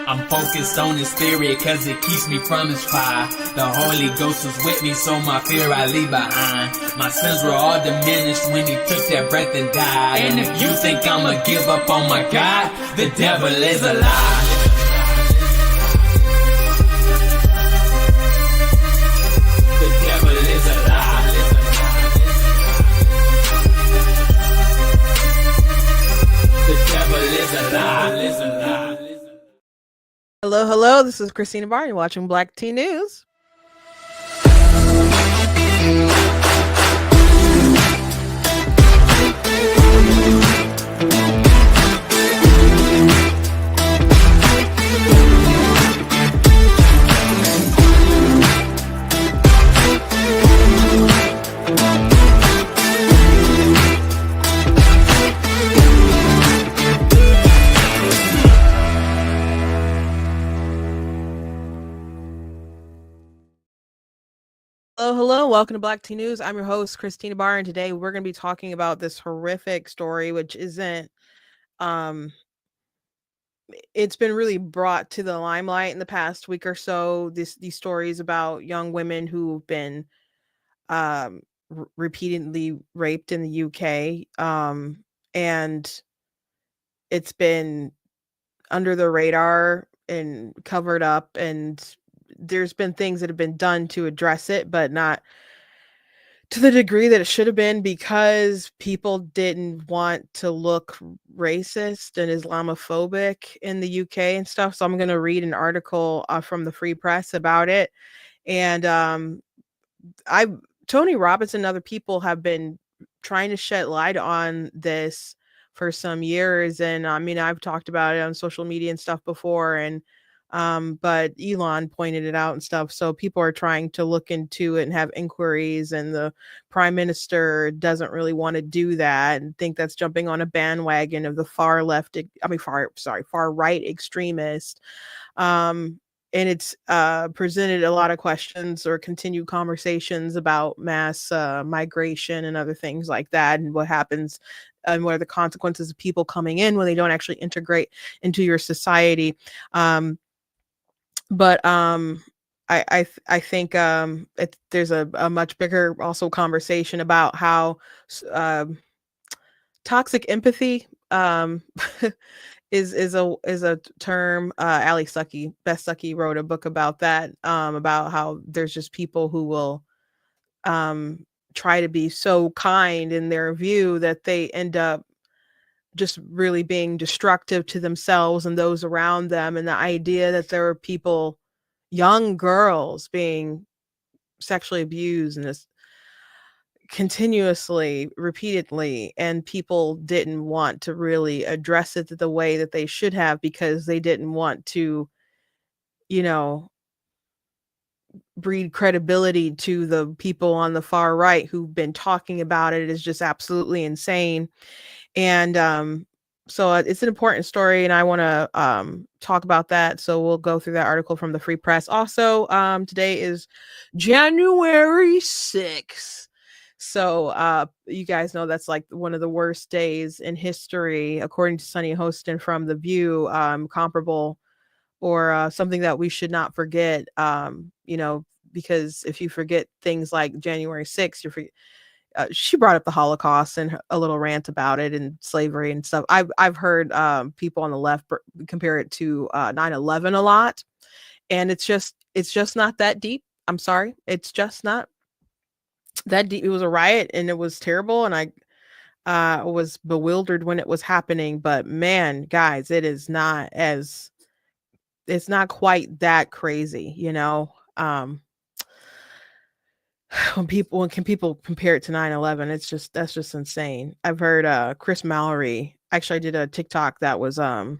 I'm focused on his spirit cause it keeps me from his fire. The Holy Ghost was with me, so my fear I leave behind. My sins were all diminished when he took that breath and died. And if you think I'ma give up on my God, the devil is a lie. The devil is a lie. The devil is a lie. Hello, this is Christina Barr. You're watching Black Tea News. Hello, welcome to Black Tea News. I'm your host, Christina Barr, and today we're going to be talking about this horrific story, which isn't, it's been really brought to the limelight in the past week or so. These stories about young women who've been repeatedly raped in the UK, and it's been under the radar and covered up, and there's been things that have been done to address it, but not to the degree that it should have been, because people didn't want to look racist and Islamophobic in the UK and stuff. So I'm going to read an article from the Free Press about it. And Tony Robbins and other people have been trying to shed light on this for some years. And I mean, I've talked about it on social media and stuff before, and but Elon pointed it out and stuff. So people are trying to look into it and have inquiries, and the prime minister doesn't really want to do that and think that's jumping on a bandwagon of the far right extremist. And it's presented a lot of questions or continued conversations about mass migration and other things like that, and what happens and what are the consequences of people coming in when they don't actually integrate into your society. But I think there's a much bigger also conversation about how toxic empathy is a term. Ali Sucky, Beth Sucky, wrote a book about that, about how there's just people who will try to be so kind in their view that they end up just really being destructive to themselves and those around them. And the idea that there are people, young girls, being sexually abused and this continuously, repeatedly, and people didn't want to really address it the way that they should have, because they didn't want to, breed credibility to the people on the far right who've been talking about it, is just absolutely insane. And so it's an important story, and I want to talk about that. So we'll go through that article from the Free Press. Also, today is January 6th. So you guys know that's like one of the worst days in history, according to Sunny Hostin from The View, comparable, or something that we should not forget, because if you forget things like January 6th, she brought up the Holocaust and a little rant about it and slavery and stuff. I've heard people on the left compare it to 9/11 a lot, and it's just not that deep. I'm sorry, it's just not that deep. It was a riot and it was terrible, and I was bewildered when it was happening. But man, guys, it's not quite that crazy, when people compare it to 9/11, that's just insane. I've heard Chris Mallory, actually I did a TikTok that was about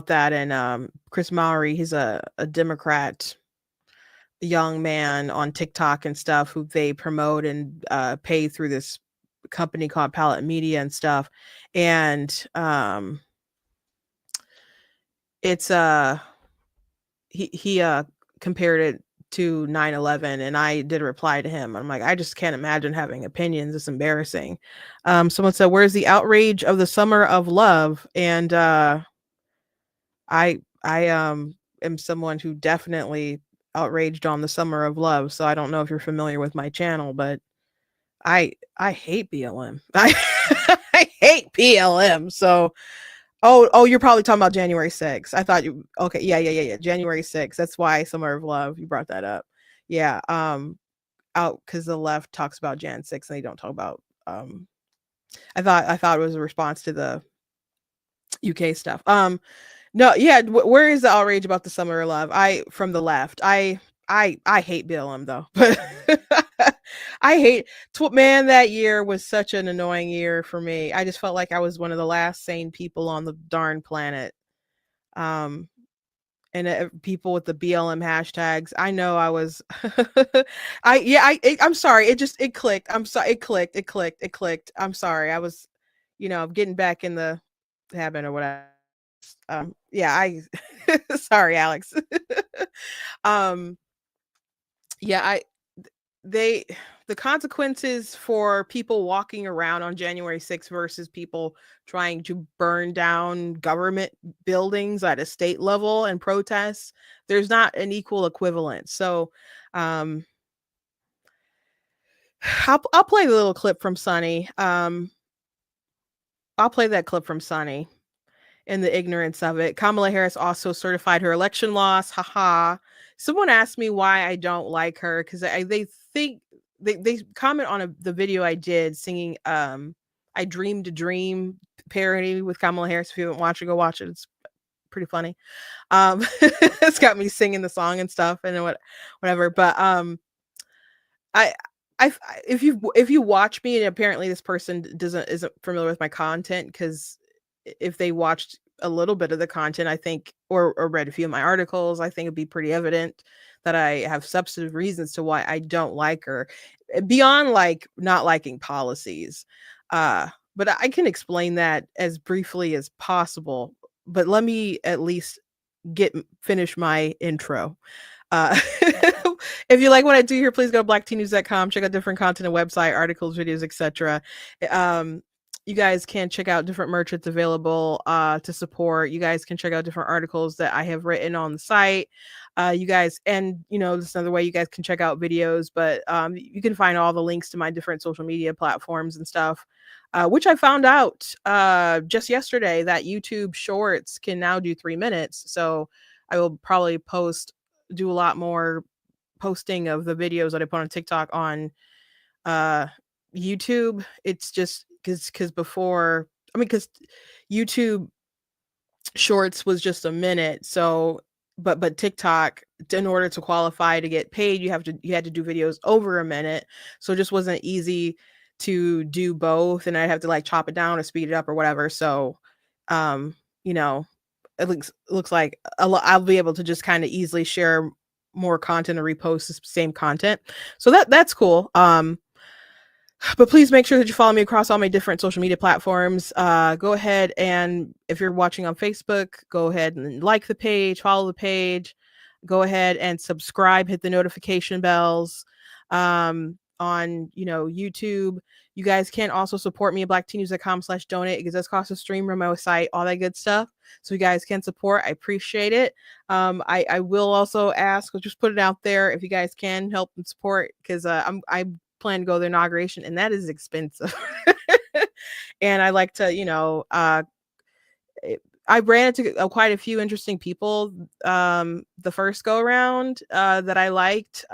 that, and Chris Mallory, he's a Democrat young man on TikTok and stuff, who they promote and pay through this company called Palette Media and stuff. And it's he compared it to 9/11, and I did a reply to him. I'm like, I just can't imagine having opinions. It's embarrassing. Someone said, where's the outrage of the summer of love? And I am someone who definitely outraged on the Summer of Love, so I don't know if you're familiar with my channel, but I hate BLM. I hate BLM. So oh, you're probably talking about January 6th. I thought you okay, yeah. January 6th. That's why Summer of Love, you brought that up. Yeah, out because the left talks about Jan 6 and they don't talk about I thought it was a response to the UK stuff. No, yeah, where is the outrage about the Summer of Love? I from the left. I hate BLM though. But I hate man, that year was such an annoying year for me. I just felt like I was one of the last sane people on the darn planet. Um and people with the BLM hashtags. I know I was I'm sorry. It clicked. I'm sorry. It clicked. I'm sorry. I was getting back in the habit or whatever. Yeah, I sorry, Alex. um yeah, they the consequences for people walking around on January 6th versus people trying to burn down government buildings at a state level and protests, there's not an equal equivalent. So um I'll play the little clip from Sunny. I'll play that clip from Sunny in the ignorance of it. Kamala Harris also certified her election loss. Haha. Someone asked me why I don't like her because they think they comment on the video I did singing I Dreamed a Dream parody with Kamala Harris. If you haven't watched it, go watch it. It's pretty funny. It's got me singing the song and stuff and whatever. But I if you watch me, and apparently this person isn't familiar with my content, because if they watched a little bit of the content, I think, or read a few of my articles, I think it'd be pretty evident that I have substantive reasons to why I don't like her, beyond like not liking policies. But I can explain that as briefly as possible. But let me at least finish my intro. If you like what I do here, please go to blacktnews.com, check out different content and website, articles, videos, etc. You guys can check out different merch that's available to support. You guys can check out different articles that I have written on the site. You guys, and this is another way you guys can check out videos, but you can find all the links to my different social media platforms and stuff. Which I found out just yesterday that YouTube Shorts can now do 3 minutes. So I will probably do a lot more posting of the videos that I put on TikTok on YouTube. It's just because before, because YouTube Shorts was just a minute. So but TikTok, in order to qualify to get paid, you had to do videos over a minute. So it just wasn't easy to do both, and I'd have to like chop it down or speed it up or whatever. So you know it looks like I'll be able to just kind of easily share more content or repost the same content. So that's cool. But please make sure that you follow me across all my different social media platforms. Go ahead, and if you're watching on Facebook, go ahead and like the page, follow the page. Go ahead and subscribe, hit the notification bells. On YouTube, you guys can also support me at blacktnews.com/donate. It does cost a stream, remote site, all that good stuff. So you guys can support. I appreciate it. I will also ask, I'll just put it out there, if you guys can help and support, because I plan to go to the inauguration, and that is expensive. And I like to, I ran into quite a few interesting people the first go around that I liked.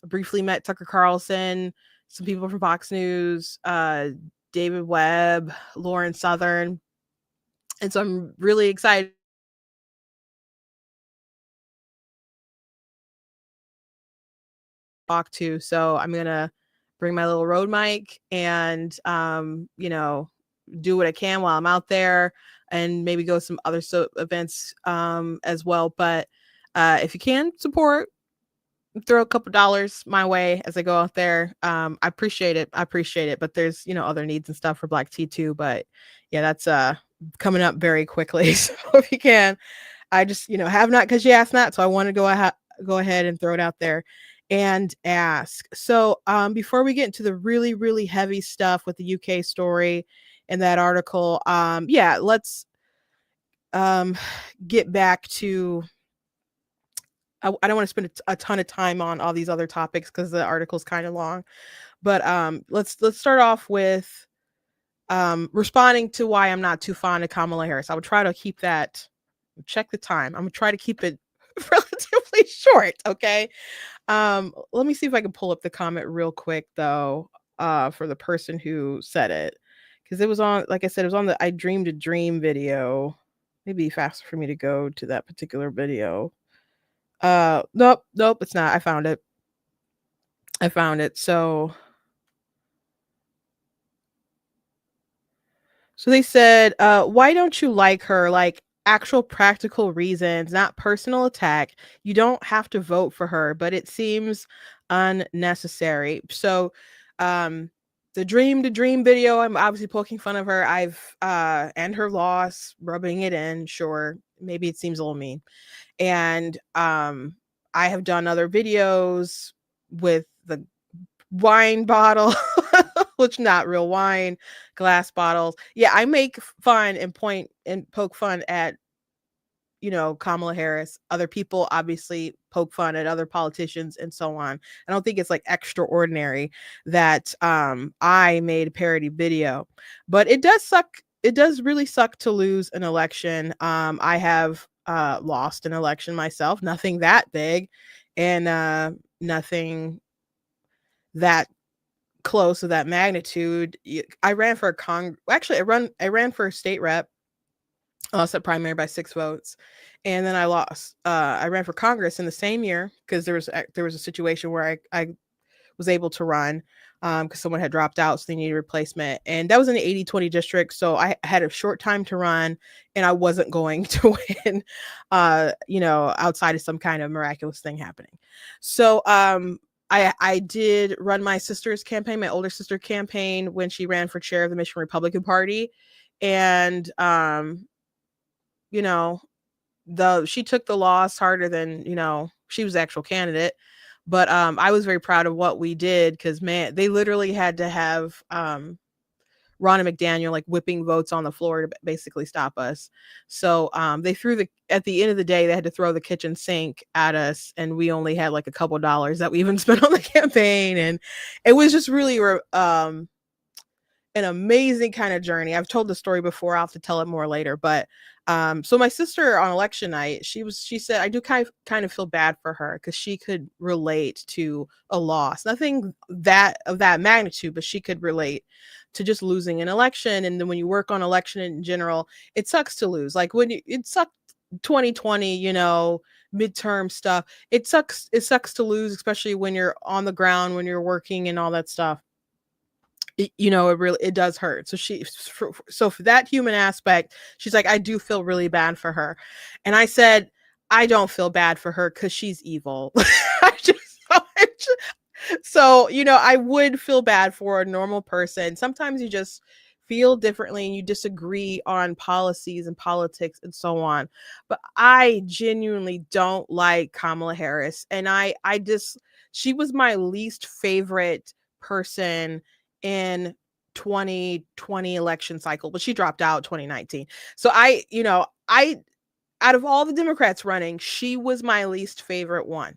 Briefly met Tucker Carlson, some people from Fox News, David Webb, Lauren Southern. And so I'm really excited to talk to. So I'm going to bring my little road mic and, do what I can while I'm out there, and maybe go some other events as well. But if you can support, throw a couple dollars my way as I go out there. I appreciate it. But there's, other needs and stuff for Black Tea too. But yeah, that's coming up very quickly. So if you can, I just, have not, because you asked not. So I want to go ahead and throw it out there and ask. So before we get into the really, really heavy stuff with the UK story and that article, let's um, get back to, I don't want to spend a ton of time on all these other topics because the article's kind of long. But let's start off with responding to why I'm not too fond of Kamala Harris. I would try to keep that. Check the time. I'm gonna try to keep it relatively short. Okay. Let me see if I can pull up the comment real quick though. For the person who said it, because it was on, like I said, it was on the "I Dreamed a Dream" video. Maybe faster for me to go to that particular video. Nope, it's not. I found it. So they said, why don't you like her? Like actual practical reasons, not personal attack. You don't have to vote for her, but it seems unnecessary. So, um, the Dream to Dream video, I'm obviously poking fun of her. And her loss, rubbing it in. Sure, maybe it seems a little mean. And I have done other videos with the wine bottle, which not real wine, glass bottles. Yeah, I make fun and point and poke fun at, Kamala Harris. Other people obviously poke fun at other politicians and so on. I don't think it's like extraordinary that I made a parody video, but it does suck. It does really suck to lose an election. I have lost an election myself, nothing that big, and nothing that close to that magnitude. I ran for actually I ran for a state rep. I lost that primary by 6 votes, and then I lost. I ran for Congress in the same year because there was a situation where I was able to run because someone had dropped out, so they needed a replacement, and that was in the 80-20 district. So I had a short time to run, and I wasn't going to win. Outside of some kind of miraculous thing happening. So I did run my sister's campaign, my older sister campaign, when she ran for chair of the Michigan Republican Party, and you know, she took the loss harder than, she was the actual candidate. But I was very proud of what we did because, man, they literally had to have Ronna McDaniel like whipping votes on the floor to basically stop us. So they at the end of the day, they had to throw the kitchen sink at us, and we only had like a couple dollars that we even spent on the campaign. And it was just really an amazing kind of journey. I've told the story before. I'll have to tell it more later. But so my sister on election night, she said, I do kind of feel bad for her because she could relate to a loss. Nothing that of that magnitude, but she could relate to just losing an election. And then when you work on election in general, it sucks to lose. Like it sucked 2020, midterm stuff. It sucks to lose, especially when you're on the ground, when you're working and all that stuff. It does hurt. So for that human aspect, she's like, I do feel really bad for her. And I said, I don't feel bad for her because she's evil. So, I would feel bad for a normal person. Sometimes you just feel differently and you disagree on policies and politics and so on. But I genuinely don't like Kamala Harris. And she was my least favorite person in 2020 election cycle, but she dropped out 2019. So I out of all the Democrats running, she was my least favorite one.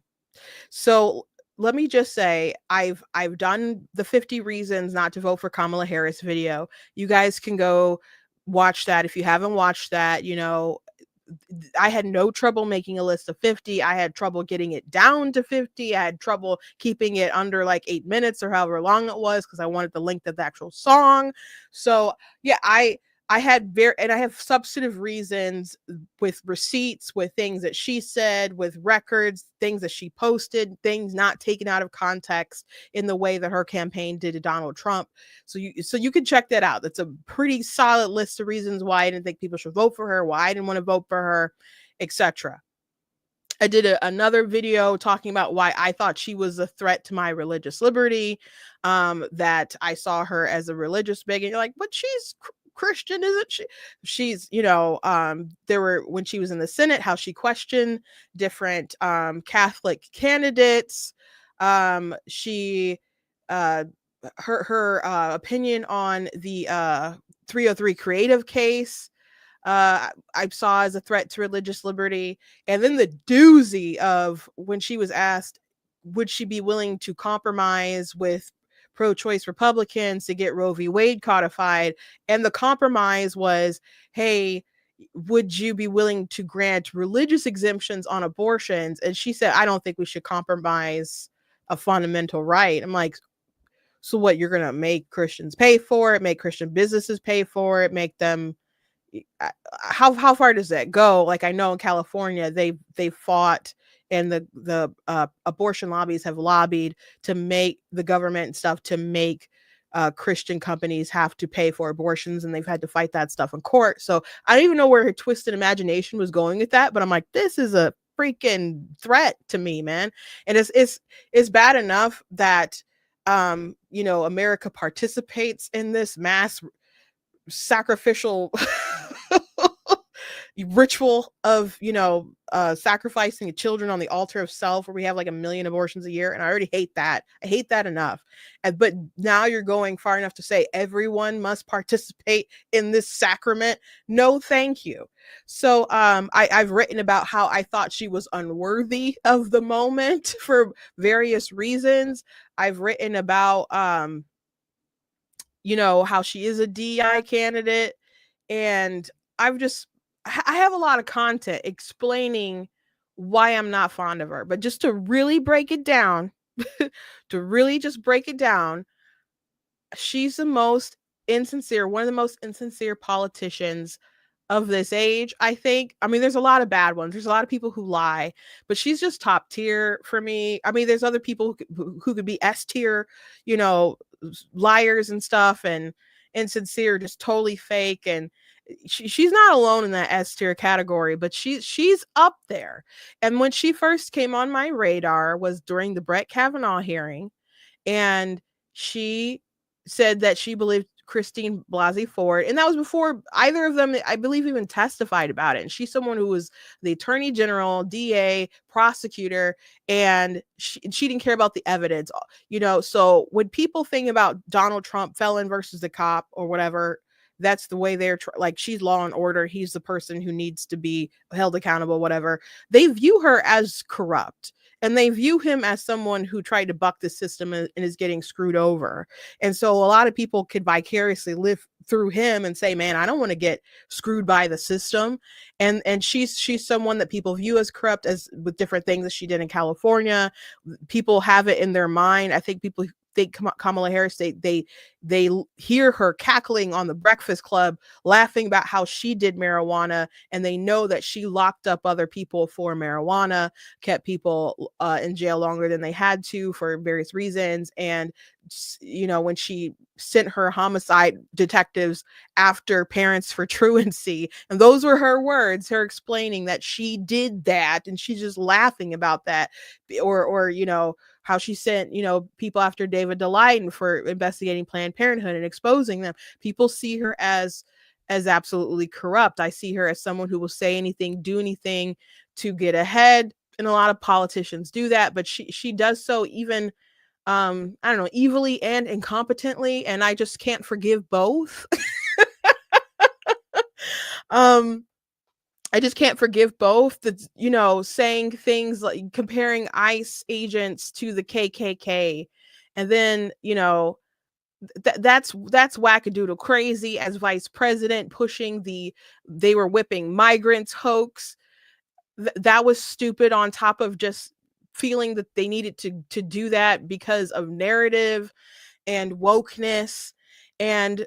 So let me just say, I've done the 50 reasons not to vote for Kamala Harris video. You guys can go watch that if you haven't watched that. I had no trouble making a list of 50. I had trouble getting it down to 50. I had trouble keeping it under like 8 minutes or however long it was because I wanted the length of the actual song. So yeah, I have substantive reasons with receipts, with things that she said, with records, things that she posted, things not taken out of context in the way that her campaign did to Donald Trump. So you can check that out. That's a pretty solid list of reasons why I didn't think people should vote for her, why I didn't want to vote for her, etc. I did another video talking about why I thought she was a threat to my religious liberty, that I saw her as a religious bigot. You're like, but she's Christian, isn't she? She's, there were, when she was in the Senate, how she questioned different Catholic candidates. She, her opinion on the 303 creative case. I saw as a threat to religious liberty. And then the doozy of when she was asked, would she be willing to compromise with pro-choice Republicans to get Roe v. Wade codified? And the compromise was, hey, would you be willing to grant religious exemptions on abortions? And she said, I don't think we should compromise a fundamental right. I'm like, so what, you're going to make Christians pay for it, make Christian businesses pay for it, make them how far does that go? Like, I know in California they fought, and the abortion lobbies have lobbied to make the government and stuff to make Christian companies have to pay for abortions, and they've had to fight that stuff in court. So I don't even know where her twisted imagination was going with that, but I'm like, this is a freaking threat to me, man. And it's bad enough that America participates in this mass sacrificial ritual of sacrificing children on the altar of self, where we have like 1 million abortions a year, and I already hate that. I hate that enough. But now you're going far enough to say everyone must participate in this sacrament. No, thank you. So I've written about how I thought she was unworthy of the moment for various reasons. I've written about how she is a DI candidate. And I have a lot of content explaining why I'm not fond of her. But just to really break it down, to really just break it down, she's the most insincere, one of the most insincere politicians of this age, I think. I mean, there's a lot of bad ones. There's a lot of people who lie, but she's just top tier for me. I mean, there's other people who could be S tier, liars and stuff, and insincere, just totally fake. And she's not alone in that S tier category, but she's up there. And when she first came on my radar was during the Brett Kavanaugh hearing, and she said that she believed Christine Blasey Ford, and that was before either of them, I believe, even testified about it. And she's someone who was the attorney general, DA, prosecutor, and she didn't care about the evidence. So when people think about Donald Trump, felon versus the cop or whatever, that's the way they're like, she's law and order, he's the person who needs to be held accountable, whatever. They view her as corrupt, and they view him as someone who tried to buck the system and is getting screwed over. And so a lot of people could vicariously live through him and say, man, I don't want to get screwed by the system. And she's someone that people view as corrupt, as with different things that she did in California. People have it in their mind. I think people think Kamala Harris, they hear her cackling on the Breakfast Club, laughing about how she did marijuana, and they know that she locked up other people for marijuana, kept people in jail longer than they had to for various reasons. And when she sent her homicide detectives after parents for truancy, and those were her words, her explaining that she did that, and she's just laughing about that. Or how she sent, people after David Daleiden for investigating Planned Parenthood and exposing them. People see her as absolutely corrupt. I see her as someone who will say anything, do anything to get ahead. And a lot of politicians do that, but she does so even, I don't know, evilly and incompetently. And I just can't forgive both. I just can't forgive both. Saying things like comparing ICE agents to the KKK, and then that's wackadoodle crazy as vice president, pushing they were whipping migrants hoax. That was stupid, on top of just feeling that they needed to do that because of narrative and wokeness. And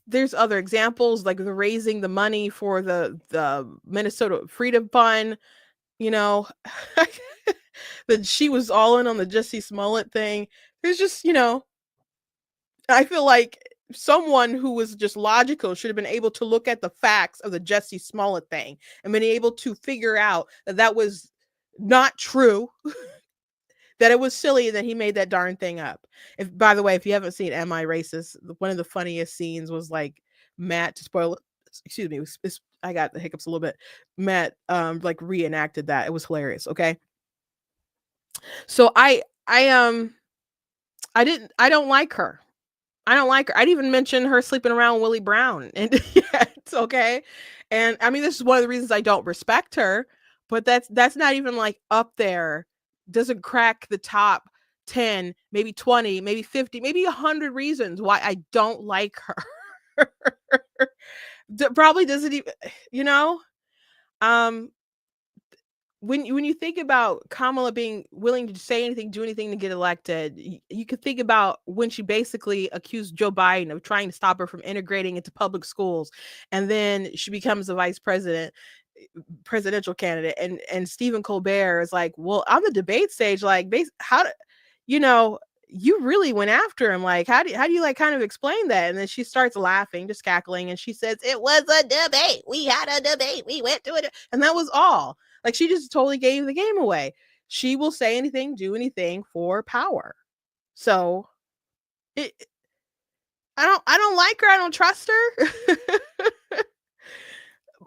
there's other examples, like the raising the money for the Minnesota Freedom Fund, that she was all in on the Jussie Smollett thing. There's just, I feel like someone who was just logical should have been able to look at the facts of the Jussie Smollett thing and been able to figure out that was not true, that it was silly that he made that darn thing up. By the way, if you haven't seen Am I Racist, one of the funniest scenes was like Matt, to spoil it, excuse me, I got the hiccups a little bit. Matt like reenacted that. It was hilarious. Okay. So I don't like her. I don't like her. I'd even mention her sleeping around Willie Brown, and yeah, it's okay. And I mean, this is one of the reasons I don't respect her, but that's not even like up there. Doesn't crack the top 10, maybe 20, maybe 50, maybe 100 reasons why I don't like her. Probably doesn't even, you know. Um, when you think about Kamala being willing to say anything, do anything to get elected, you could think about when she basically accused Joe Biden of trying to stop her from integrating into public schools, and then she becomes the vice president, presidential candidate, and Stephen Colbert is like, well, on the debate stage, like, how do you know? You really went after him. Like, how do you like kind of explain that? And then she starts laughing, just cackling, and she says, "It was a debate. We had a debate. We went to it," and that was all. Like, she just totally gave the game away. She will say anything, do anything for power. So it, I don't like her. I don't trust her.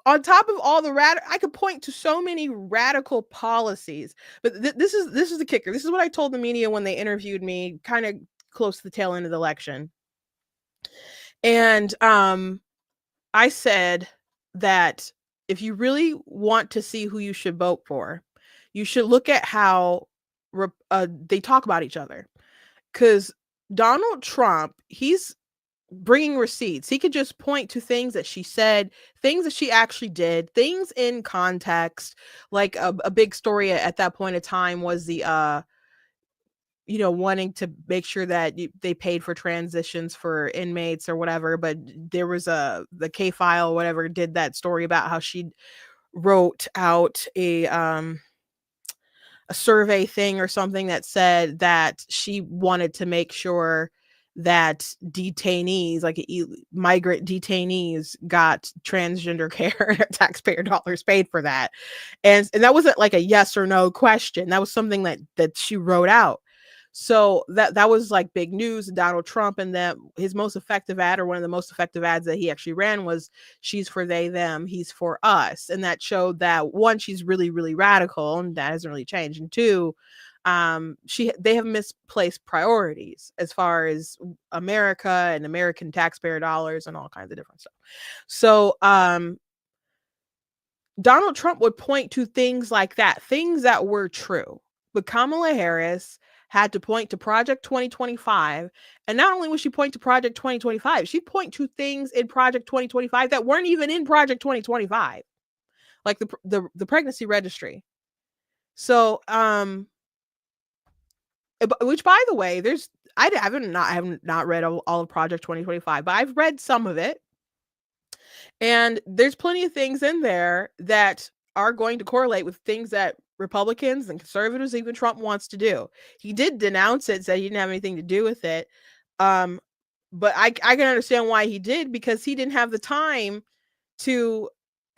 On top of all the I could point to so many radical policies, but this is the kicker. This is what I told the media when they interviewed me, kind of close to the tail end of the election, and I said that if you really want to see who you should vote for, you should look at how they talk about each other. Because Donald Trump, he's bringing receipts. He could just point to things that she said, things that she actually did, things in context. Like a big story at that point in time was the wanting to make sure that they paid for transitions for inmates or whatever. But there was the K file, whatever, did that story about how she wrote out a survey thing or something that said that she wanted to make sure that detainees, like migrant detainees, got transgender care, taxpayer dollars paid for that. And that wasn't like a yes or no question. That was something that she wrote out. So that was like big news. Donald Trump, and that his most effective ad, or one of the most effective ads that he actually ran, was "She's for they them, he's for us," and that showed that, one, she's really really radical, and that hasn't really changed, and two, they have misplaced priorities as far as America and American taxpayer dollars and all kinds of different stuff. So Donald Trump would point to things like that, things that were true. But Kamala Harris had to point to Project 2025. And not only would she point to Project 2025, she'd point to things in Project 2025 that weren't even in Project 2025, like the pregnancy registry. So, which, by the way, I haven't not read all of Project 2025, but I've read some of it. And there's plenty of things in there that are going to correlate with things that Republicans and conservatives, even Trump, wants to do. He did denounce it, said he didn't have anything to do with it. But I can understand why he did, because he didn't have the time to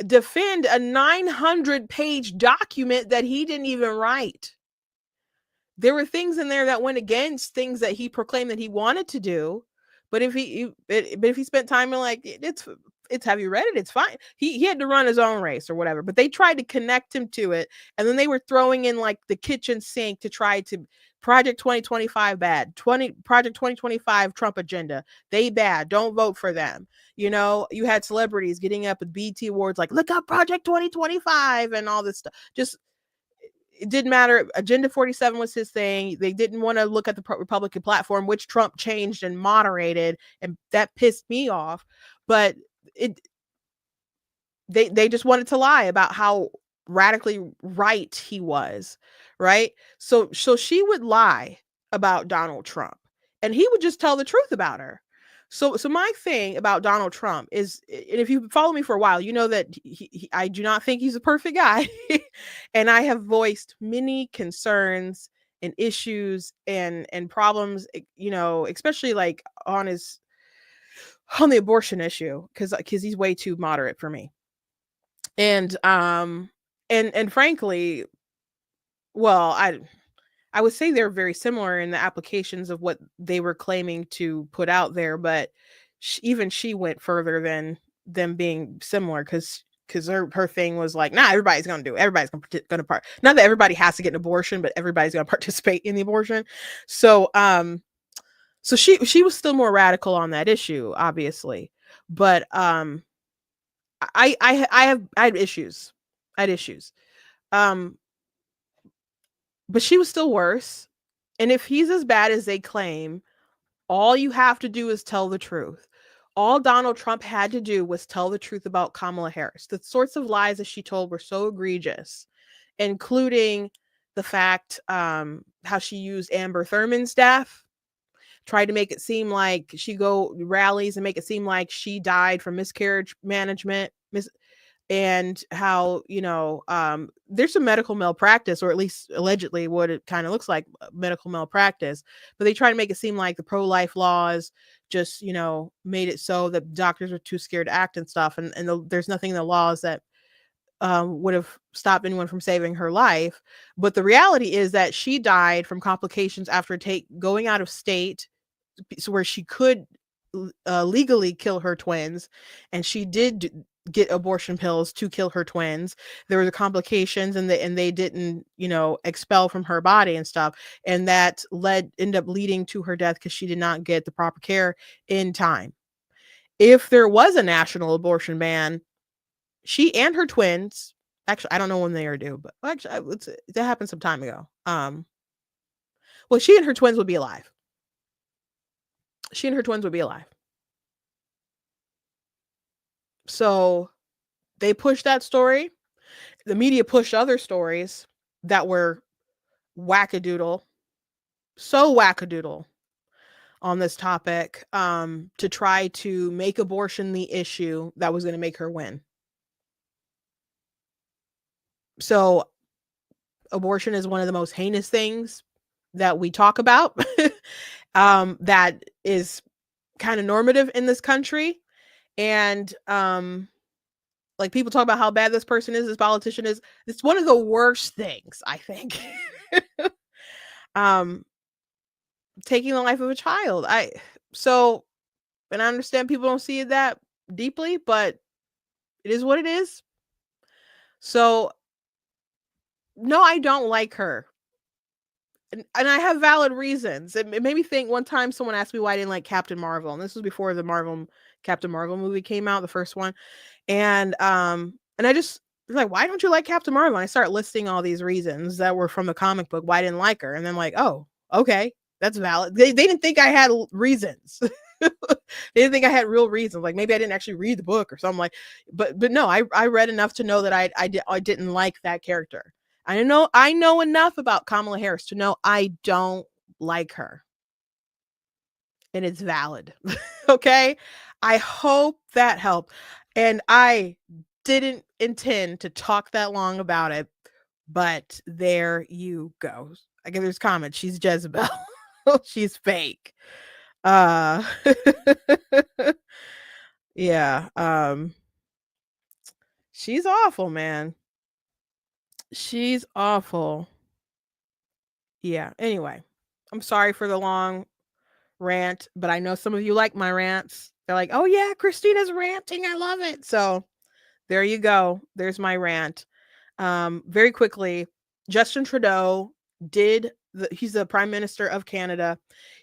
defend a 900-page document that he didn't even write. There were things in there that went against things that he proclaimed that he wanted to do. But if he spent time in, like, it's have you read it? It's fine. He had to run his own race or whatever, but they tried to connect him to it, and then they were throwing in like the kitchen sink to try to Project 2025 bad, Project 2025 Trump agenda, they bad, don't vote for them. You had celebrities getting up at BT Awards like, look up Project 2025 and all this stuff. Just, it didn't matter. Agenda 47 was his thing. They didn't want to look at the Republican platform, which Trump changed and moderated, and that pissed me off. But they just wanted to lie about how radically right he was, right? So she would lie about Donald Trump, and he would just tell the truth about her. So my thing about Donald Trump is, and if you follow me for a while, you know that I do not think he's a perfect guy. And I have voiced many concerns and issues and problems, especially like on the abortion issue, because he's way too moderate for me. And frankly, well, I would say they're very similar in the applications of what they were claiming to put out there, but even she went further than them being similar, because her thing was like, nah, everybody's gonna do it. Everybody's gonna part. Not that everybody has to get an abortion, but everybody's gonna participate in the abortion. So So she was still more radical on that issue, obviously. But I had issues. I had issues. Um, but she was still worse. And if he's as bad as they claim, all you have to do is tell the truth. All Donald Trump had to do was tell the truth about Kamala Harris. The sorts of lies that she told were so egregious, including the fact how she used Amber Thurman's death, tried to make it seem like she go rallies and make it seem like she died from miscarriage management, and how, there's some medical malpractice, or at least allegedly what it kind of looks like, medical malpractice, but they try to make it seem like the pro-life laws just, made it so that doctors were too scared to act and stuff, and there's nothing in the laws that would have stopped anyone from saving her life. But the reality is that she died from complications after going out of state, so where she could legally kill her twins, and she did get abortion pills to kill her twins. There were the complications, and they didn't, expel from her body and stuff, and that ended up leading to her death because she did not get the proper care in time. If there was a national abortion ban, she and her twins, actually, I don't know when they are due, but actually, that happened some time ago. Well, she and her twins would be alive. She and her twins would be alive. So they pushed that story. The media pushed other stories that were wackadoodle, so wackadoodle on this topic, to try to make abortion the issue that was going to make her win. So abortion is one of the most heinous things that we talk about, that is kind of normative in this country. And like, people talk about how bad this person is, this politician is. It's one of the worst things, I think. um Taking the life of a child. And I understand people don't see it that deeply, but it is what it is. So no, I don't like her. And I have valid reasons. It made me think. One time someone asked me why I didn't like Captain Marvel, and this was before the Captain Marvel movie came out, the first one. And I just was like, why don't you like Captain Marvel? And I start listing all these reasons that were from the comic book why I didn't like her. And then, like, oh, okay, that's valid. They didn't think I had reasons. They didn't think I had real reasons. Like, maybe I didn't actually read the book or something, like, but no, I read enough to know that I didn't like that character. I know enough about Kamala Harris to know I don't like her. And it's valid. Okay? I hope that helped. And I didn't intend to talk that long about it, but there you go. Again, there's comments. She's Jezebel. She's fake. Uh yeah, she's awful, man. She's awful. Yeah. Anyway, I'm sorry for the long rant, but I know some of you like my rants. They're like, "Oh yeah, Christina's ranting. I love it." So, there you go. There's my rant. Very quickly, Justin Trudeau he's the Prime Minister of Canada.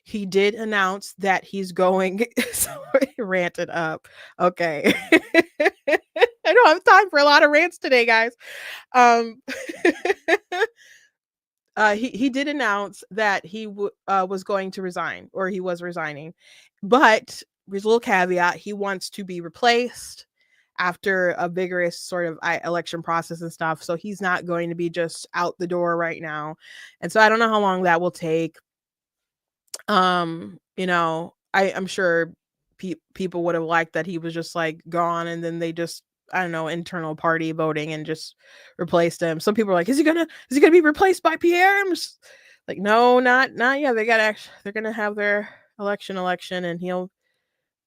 He did announce that he's going sorry, ranted up. Okay. I don't have time for a lot of rants today, guys. Um he did announce that he was going to resign, or he was resigning, but there's a little caveat. He wants to be replaced after a vigorous sort of election process and stuff. So he's not going to be just out the door right now. And so I don't know how long that will take. I'm sure people would have liked that he was just like gone, and then they just, I don't know, internal party voting and just replaced him. Some people are like, is he gonna be replaced by Pierre? I'm just like, no, not yet. They're gonna have their election, and he'll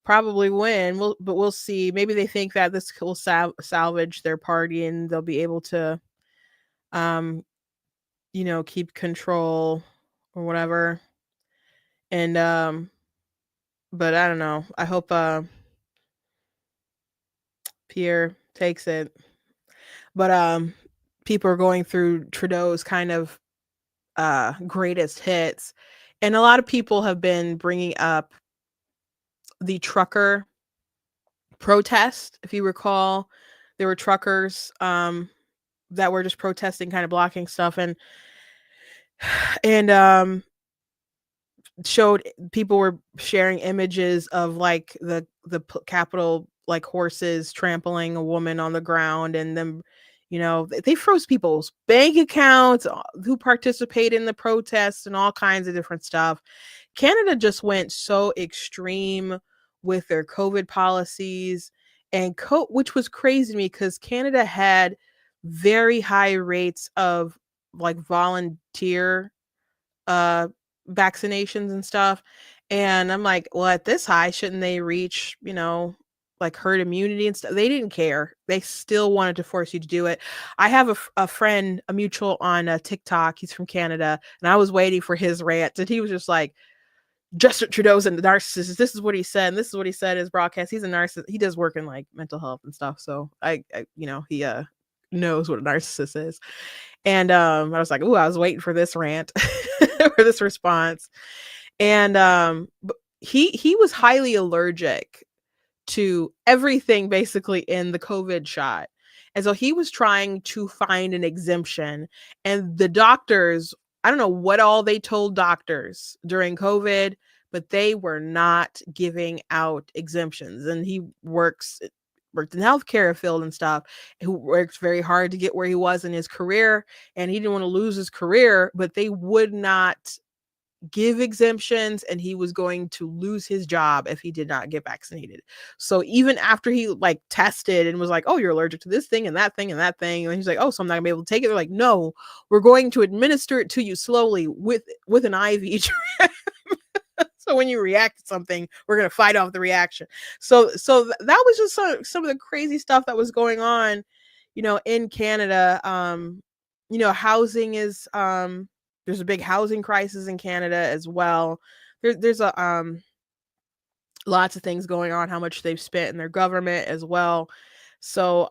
probably win. But we'll see. Maybe they think that this will salvage their party, and they'll be able to, um, keep control or whatever. And but I don't know. I hope Pierre takes it. But people are going through Trudeau's kind of greatest hits, And a lot of people have been bringing up the trucker protest. If you recall, there were truckers that were just protesting, kind of blocking stuff, and showed people were sharing images of like the Capitol, like horses trampling a woman on the ground, and then they froze people's bank accounts who participate in the protests and all kinds of different stuff. Canada just went so extreme with their COVID policies, and which was crazy to me because Canada had very high rates of like volunteer uh vaccinations and stuff. And I'm like, well, at this high, shouldn't they reach, like herd immunity and stuff? They didn't care. They still wanted to force you to do it. I have a friend, a mutual on TikTok. He's from Canada, and I was waiting for his rant, and he was just like, Justin Trudeau's a narcissist. This is what he said. And this is what he said in his broadcast. He's a narcissist. He does work in like mental health and stuff. So he knows what a narcissist is. And I was like, "Ooh, I was waiting for this rant, for this response." And he was highly allergic to everything basically in the COVID shot. And so he was trying to find an exemption. And the doctors, I don't know what all they told doctors during COVID, but they were not giving out exemptions. And he worked in the healthcare field and stuff, who worked very hard to get where he was in his career. And he didn't want to lose his career, but they would not give exemptions, and he was going to lose his job if he did not get vaccinated. So even after he like tested and was like, "Oh, you're allergic to this thing and that thing and that thing," and he's like, "Oh, so I'm not gonna be able to take it." They're like, "No, we're going to administer it to you slowly with an IV." So when you react to something, we're going to fight off the reaction. So that was just some of the crazy stuff that was going on, in Canada. Housing is there's a big housing crisis in Canada as well. There's a lots of things going on, how much they've spent in their government as well. So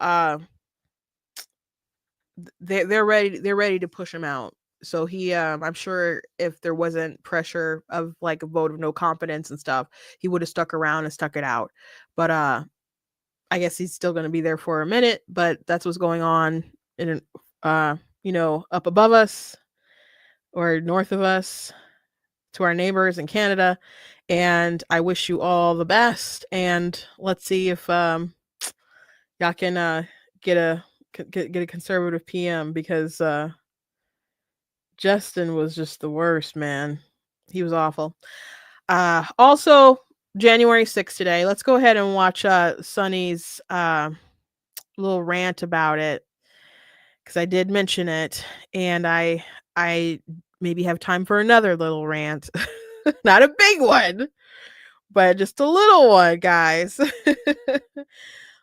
they're ready to push him out. So he I'm sure if there wasn't pressure of like a vote of no confidence and stuff, he would have stuck around and stuck it out. But I guess he's still going to be there for a minute, but that's what's going on in up above us or north of us, to our neighbors in Canada. And I wish you all the best, and let's see if y'all can get a conservative PM, because Justin was just the worst, man. He was awful. Also, January 6th today. Let's go ahead and watch Sonny's little rant about it, because I did mention it, and I maybe have time for another little rant. Not a big one, but just a little one, guys.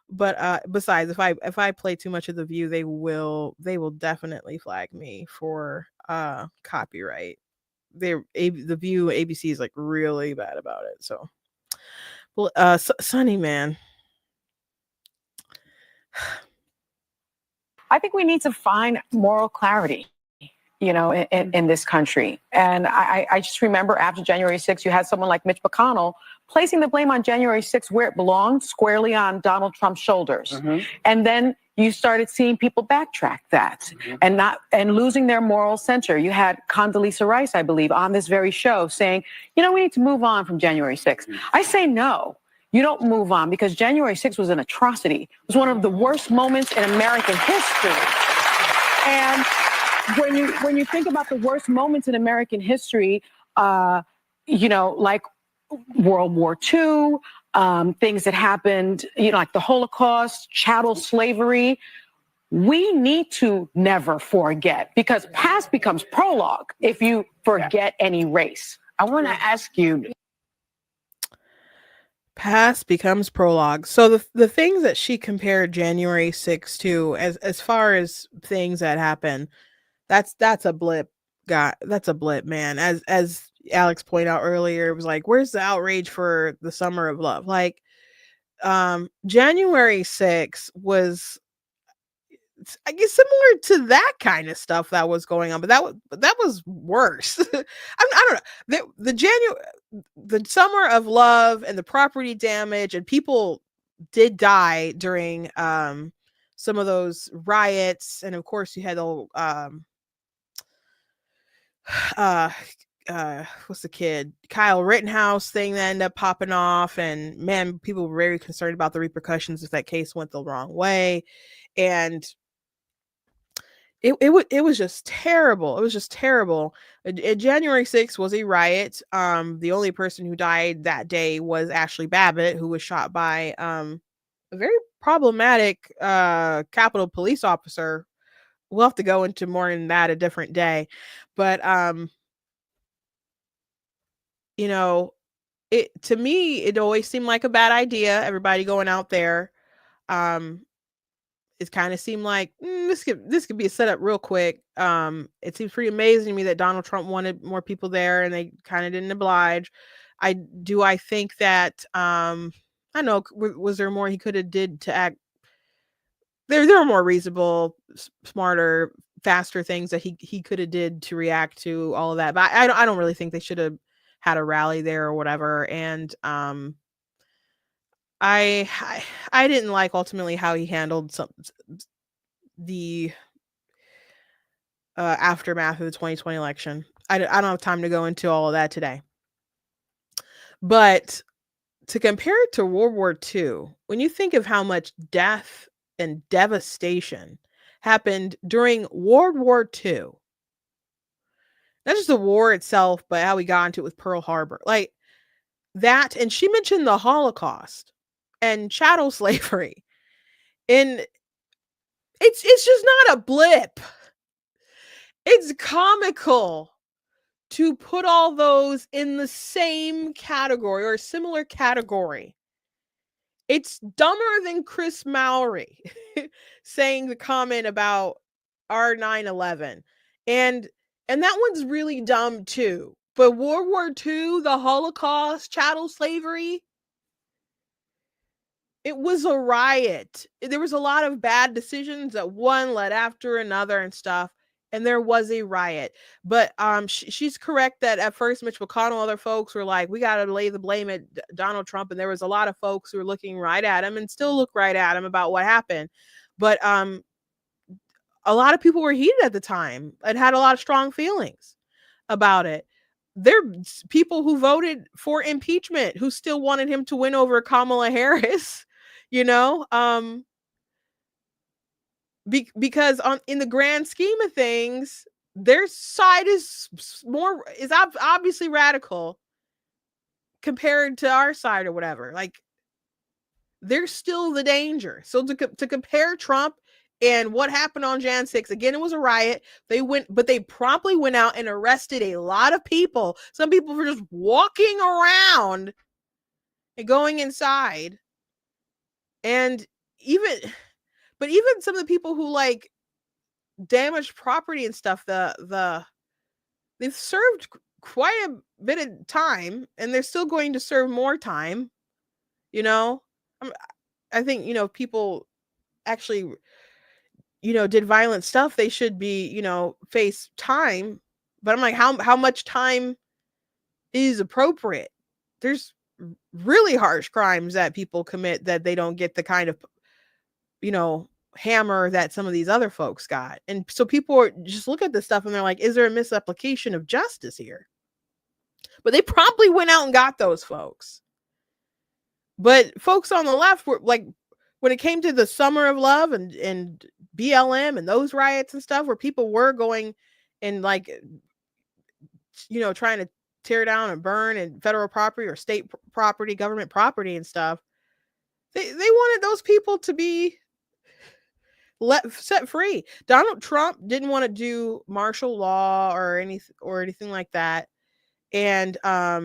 But besides, if I play too much of The View, they will definitely flag me for copyright. The View, ABC is like really bad about it. So, well, Sonny, man. I think we need to find moral clarity, in this country. And I just remember after January 6th, you had someone like Mitch McConnell placing the blame on January 6th where it belonged, squarely on Donald Trump's shoulders. Mm-hmm. And then you started seeing people backtrack that, mm-hmm. and losing their moral center. You had Condoleezza Rice, I believe, on this very show saying, we need to move on from January 6th. Mm-hmm. I say no. You don't move on, because January 6th was an atrocity. It was one of the worst moments in American history. And when you think about the worst moments in American history, like World War II, things that happened, like the Holocaust, chattel slavery, we need to never forget, because past becomes prologue if you forget any race. I want to ask you. Past becomes prologue. So the things that she compared January 6th to, as far as things that happen, that's a blip, that's a blip, man. As Alex pointed out earlier, it was like, where's the outrage for the summer of love? Like, January 6th was I guess similar to that kind of stuff that was going on, but that was worse. I don't know. The summer of love and the property damage, and people did die during some of those riots, and of course you had the uh what's the kid, Kyle Rittenhouse thing that ended up popping off, and man, people were very concerned about the repercussions if that case went the wrong way. And it was just terrible. It was just terrible. January 6th was a riot. The only person who died that day was Ashley Babbitt, who was shot by a very problematic Capitol police officer. We'll have to go into more in that a different day. But you know, it, to me, it always seemed like a bad idea, everybody going out there. It kind of seemed like this could be a setup real quick. It seems pretty amazing to me that Donald Trump wanted more people there, and they kind of didn't oblige. I think that I know, was there more he could have did to act? There were more reasonable, smarter, faster things that he could have did to react to all of that. But I don't really think they should have had a rally there or whatever. And I didn't like ultimately how he handled the aftermath of the 2020 election. I don't have time to go into all of that today. But to compare it to World War II, when you think of how much death and devastation happened during World War II, not just the war itself, but how we got into it with Pearl Harbor, like that. And she mentioned the Holocaust and chattel slavery, and it's just not a blip. It's comical to put all those in the same category or a similar category. It's dumber than Chris Mowry saying the comment about our 9/11. And that one's really dumb too. But World War II, the Holocaust, chattel slavery, it was a riot. There was a lot of bad decisions that one led after another and stuff. And there was a riot. But she's correct that at first Mitch McConnell, other folks were like, we got to lay the blame at Donald Trump. And there was a lot of folks who were looking right at him and still look right at him about what happened. But a lot of people were heated at the time and had a lot of strong feelings about it. There's people who voted for impeachment who still wanted him to win over Kamala Harris, because in the grand scheme of things, their side is obviously radical compared to our side or whatever. Like, there's still the danger. So to compare Trump and what happened on Jan 6, again, it was a riot. But they promptly went out and arrested a lot of people. Some people were just walking around and going inside. And even some of the people who like damaged property and stuff, they've served quite a bit of time, and they're still going to serve more time. I think, people actually, did violent stuff. They should be, face time. But I'm like, how much time is appropriate? There's really harsh crimes that people commit that they don't get the kind of, hammer that some of these other folks got. And so people just look at this stuff and they're like, is there a misapplication of justice here? But they promptly went out and got those folks. But folks on the left were like, when it came to the Summer of Love and BLM and those riots and stuff, where people were going and like, trying to tear down and burn and federal property or state property, government property and stuff, they wanted those people to be set free. Donald Trump didn't want to do martial law or anything like that. And I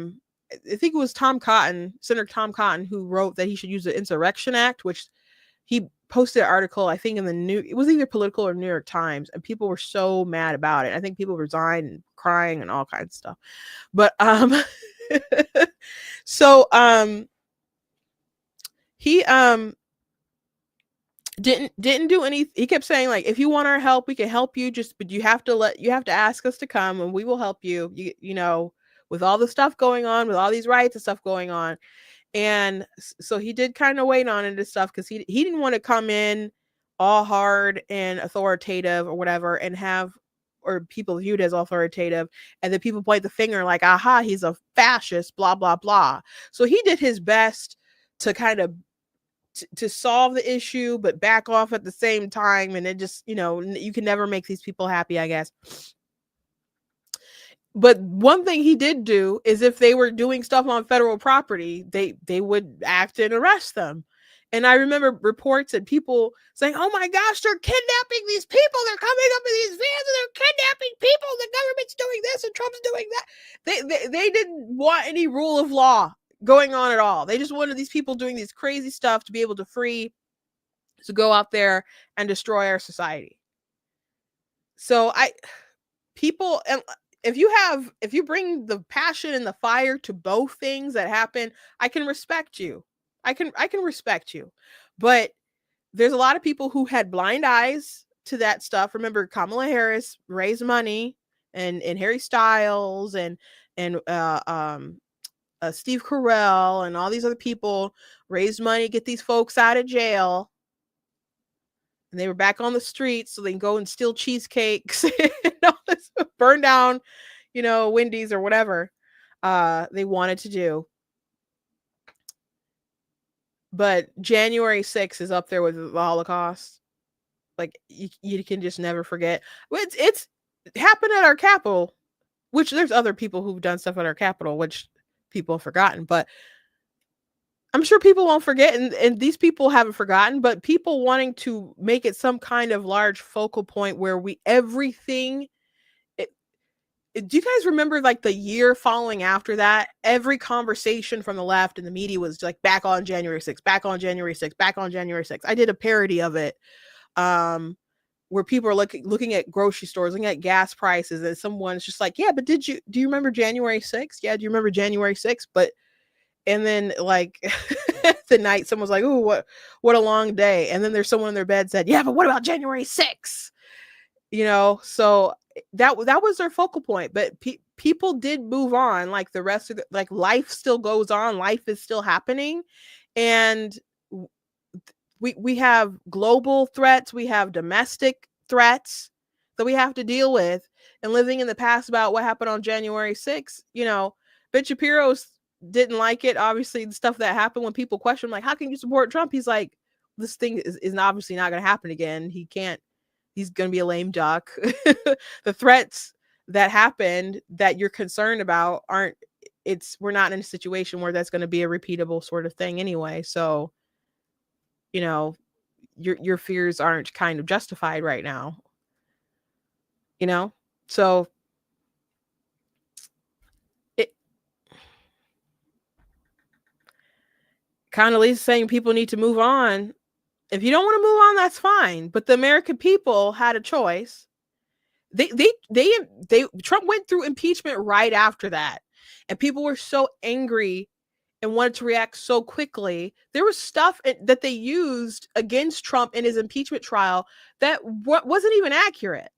think it was Senator Tom Cotton, who wrote that he should use the Insurrection Act, which he posted an article, I think it was either Political or New York Times, and people were so mad about it. I think people resigned and crying and all kinds of stuff. But so he didn't do any. He kept saying like, if you want our help, we can help you, but you have to ask us to come and we will help you. You know, with all the stuff going on, with all these riots and stuff going on. And so he did kind of wait on it and stuff, because he didn't want to come in all hard and authoritative or whatever, and have, or people viewed as authoritative, and then people point the finger like, aha, he's a fascist, blah blah blah. So he did his best to kind of to solve the issue, but back off at the same time. And it just, you know, you can never make these people happy, I guess. But one thing he did do is, if they were doing stuff on federal property, they would act and arrest them. And I remember reports and people saying, oh my gosh, they're kidnapping these people. They're coming up in these vans and they're kidnapping people. The government's doing this and Trump's doing that. They didn't want any rule of law going on at all. They just wanted these people doing these crazy stuff to be able to go out there and destroy our society. So people, and if you bring the passion and the fire to both things that happen, I can respect you. I can respect you. But there's a lot of people who had blind eyes to that stuff. Remember, Kamala Harris raised money, and Harry Styles and Steve Carell and all these other people raised money to get these folks out of jail. And they were back on the streets so they can go and steal cheesecakes and all this, burn down, you know, Wendy's or whatever they wanted to do. But January 6th is up there with the Holocaust. Like, you can just never forget. It's happened at our Capitol, which there's other people who've done stuff at our Capitol, which people have forgotten. But I'm sure people won't forget, and these people haven't forgotten, but people wanting to make it some kind of large focal point where everything. Do you guys remember, like, the year following after that? Every conversation from the left and the media was like, back on January 6th, back on January 6th, back on January 6th. I did a parody of it, where people are looking at grocery stores, looking at gas prices, and someone's just like, yeah, but do you remember January 6th? Yeah, do you remember January 6th? And then, like, the night, someone's like, oh, what a long day. And then there's someone in their bed said, yeah, but what about January 6th? You know, so that was their focal point. But people did move on. Like, the rest of like, life still goes on. Life is still happening. And we have global threats. We have domestic threats that we have to deal with. And living in the past about what happened on January 6th, you know, Ben Shapiro's didn't like it. Obviously, the stuff that happened, when people question, like, how can you support Trump? He's like, this thing is obviously not going to happen again. He's going to be a lame duck. The threats that happened that you're concerned about we're not in a situation where that's going to be a repeatable sort of thing anyway. So, you know, your fears aren't kind of justified right now, you know? So it kind of leads saying people need to move on. If you don't want to move on, that's fine. But the American people had a choice. Trump went through impeachment right after that. And people were so angry and wanted to react so quickly. There was stuff that they used against Trump in his impeachment trial that wasn't even accurate.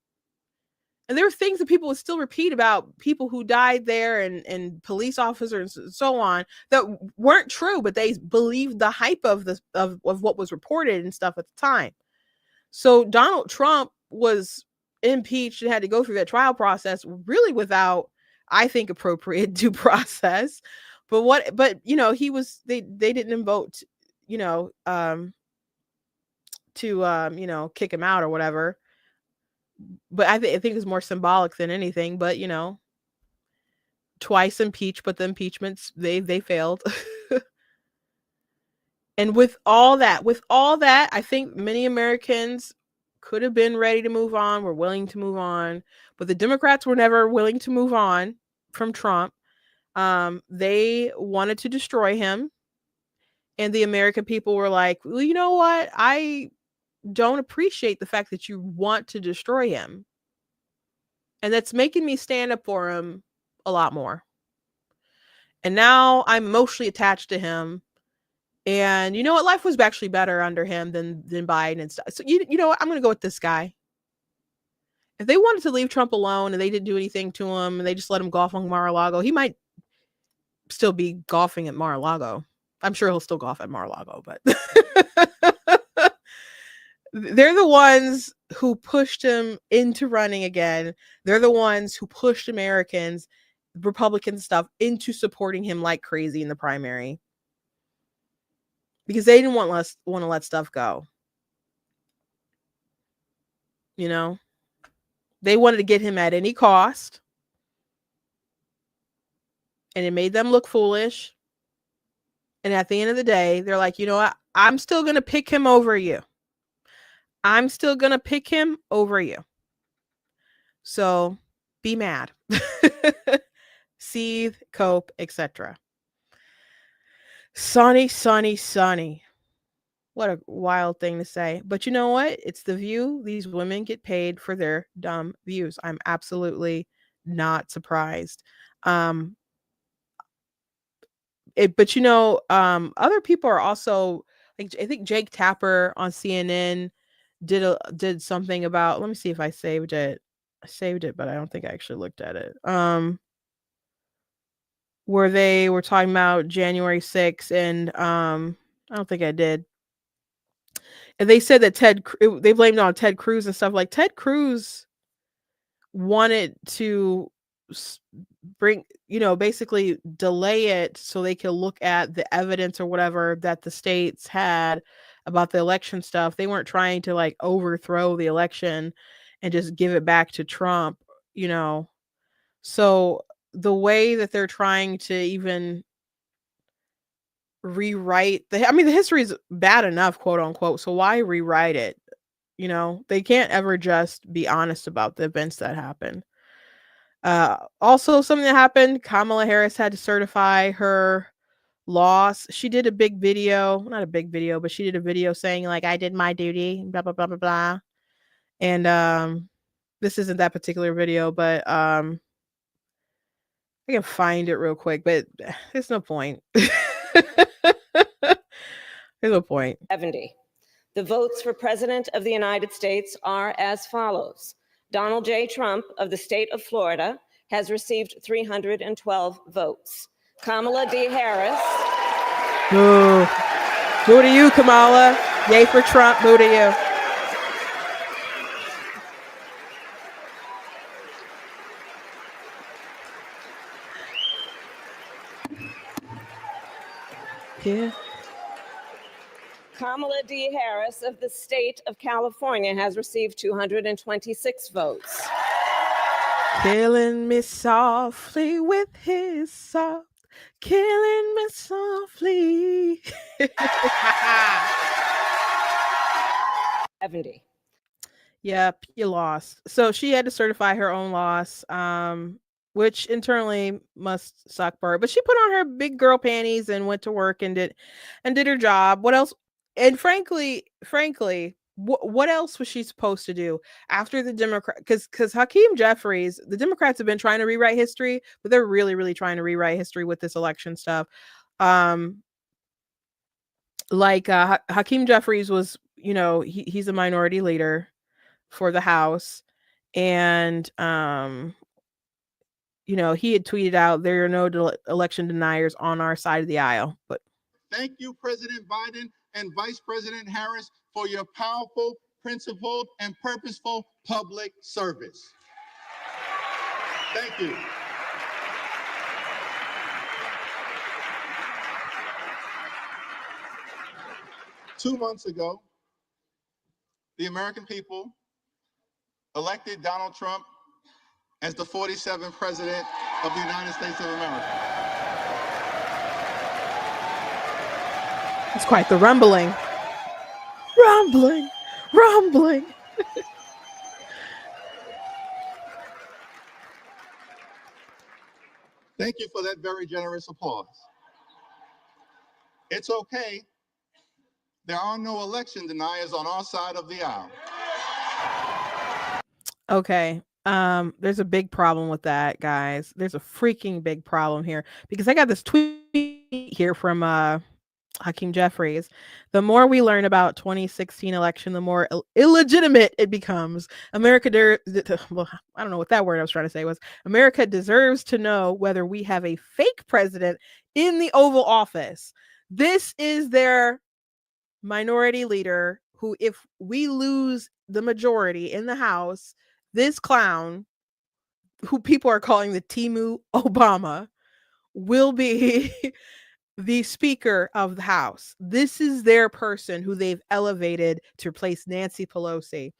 And there were things that people would still repeat about people who died there and police officers and so on that weren't true, but they believed the hype of what was reported and stuff at the time. So Donald Trump was impeached and had to go through that trial process really without, I think, appropriate due process. But you know, they didn't vote, you know, to you know, kick him out or whatever. But I think it's more symbolic than anything. But, you know, twice impeached, but the impeachments, they failed. And with all that, I think many Americans could have been ready to move on, were willing to move on, but the Democrats were never willing to move on from Trump. They wanted to destroy him. And the American people were like, well, you know what? I don't appreciate the fact that you want to destroy him. And that's making me stand up for him a lot more. And now I'm emotionally attached to him. And you know what? Life was actually better under him than Biden and stuff. So you know what? I'm going to go with this guy. If they wanted to leave Trump alone and they didn't do anything to him and they just let him golf on Mar-a-Lago, he might still be golfing at Mar-a-Lago. I'm sure he'll still golf at Mar-a-Lago, but they're the ones who pushed him into running again. They're the ones who pushed Americans, Republican stuff, into supporting him like crazy in the primary. Because they didn't want to let stuff go. You know? They wanted to get him at any cost. And it made them look foolish. And at the end of the day, they're like, you know what? I'm still going to pick him over you. I'm still going to pick him over you. So be mad. Seethe, cope, etc. Sunny, sunny, sunny. What a wild thing to say. But you know what? It's the view. These women get paid for their dumb views. I'm absolutely not surprised. But you know, other people are also, like, I think Jake Tapper on CNN did something about, let me see if I saved it. I saved it, but I don't think I actually looked at it. Where they were talking about January 6th, and I don't think I did. And they said that they blamed it on Ted Cruz and stuff. Like, Ted Cruz wanted to bring, basically delay it so they could look at the evidence or whatever that the states had about the election stuff. They weren't trying to like overthrow the election and just give it back to Trump, So the way that they're trying to even rewrite the history is bad enough, quote unquote. So why rewrite it? They can't ever just be honest about the events that happened. Also, something that happened, Kamala Harris had to certify her loss. She did a big video, not a big video, but she did a video saying like, I did my duty, blah, blah, blah, blah, blah. And this isn't that particular video, but I can find it real quick, but there's no point. There's no point. 70. The votes for President of the United States are as follows. Donald J. Trump of the state of Florida has received 312 votes. Kamala D. Harris. Boo. Boo to you, Kamala. Yay for Trump. Boo to you. Yeah. Kamala D. Harris of the state of California has received 226 votes. Killing me softly with his soft, killing me softly. 70. Yep, you lost. So she had to certify her own loss, which internally must suck for her. But she put on her big girl panties and went to work and did her job. What else? And frankly, what else was she supposed to do after the Democrat? Because Hakeem Jeffries, the Democrats have been trying to rewrite history, but they're really, really trying to rewrite history with this election stuff. Hakeem Jeffries was, he's a minority leader for the House, and he had tweeted out, there are no election deniers on our side of the aisle. But thank you, President Biden and Vice President Harris, for your powerful, principled, and purposeful public service. Thank you. Two months ago, the American people elected Donald Trump as the 47th President of the United States of America. It's quite the rumbling. Rumbling. Thank you for that very generous applause. It's okay. There are no election deniers on our side of the aisle. Okay. There's a big problem with that, guys. There's a freaking big problem here, because I got this tweet here from Hakeem Jeffries, the more we learn about 2016 election, the more illegitimate it becomes. Well, I don't know what that word I was trying to say was. America deserves to know whether we have a fake president in the Oval Office. This is their minority leader who, if we lose the majority in the House, this clown, who people are calling the Timu Obama, will be the Speaker of the House. This is their person who they've elevated to replace Nancy Pelosi,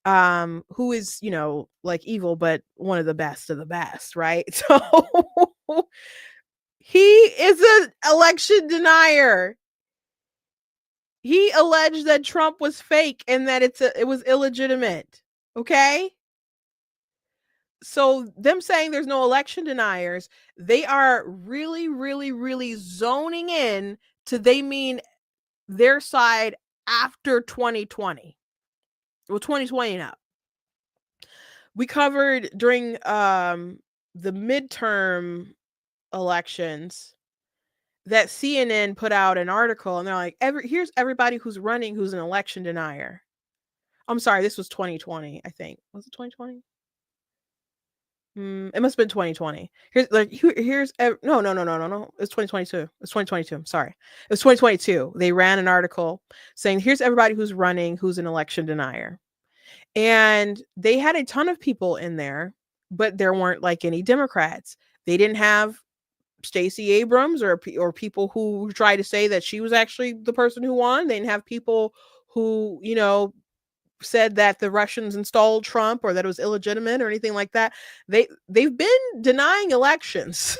who is, like evil, but one of the best, right? So he is an election denier. He alleged that Trump was fake and that it was illegitimate. Okay? So them saying there's no election deniers, they are really, really, really zoning in to they mean their side after 2020. Well, 2020 now. We covered during the midterm elections that CNN put out an article and they're like, here's everybody who's running who's an election denier. I'm sorry, this was 2020, I think. Was it 2020? It must have been 2020. Here's no. It's 2022. It's 2022. I'm sorry. It was 2022. They ran an article saying, here's everybody who's running who's an election denier. And they had a ton of people in there, but there weren't like any Democrats. They didn't have Stacey Abrams or people who tried to say that she was actually the person who won. They didn't have people who, said that the Russians installed Trump or that it was illegitimate or anything like that. They've been denying elections.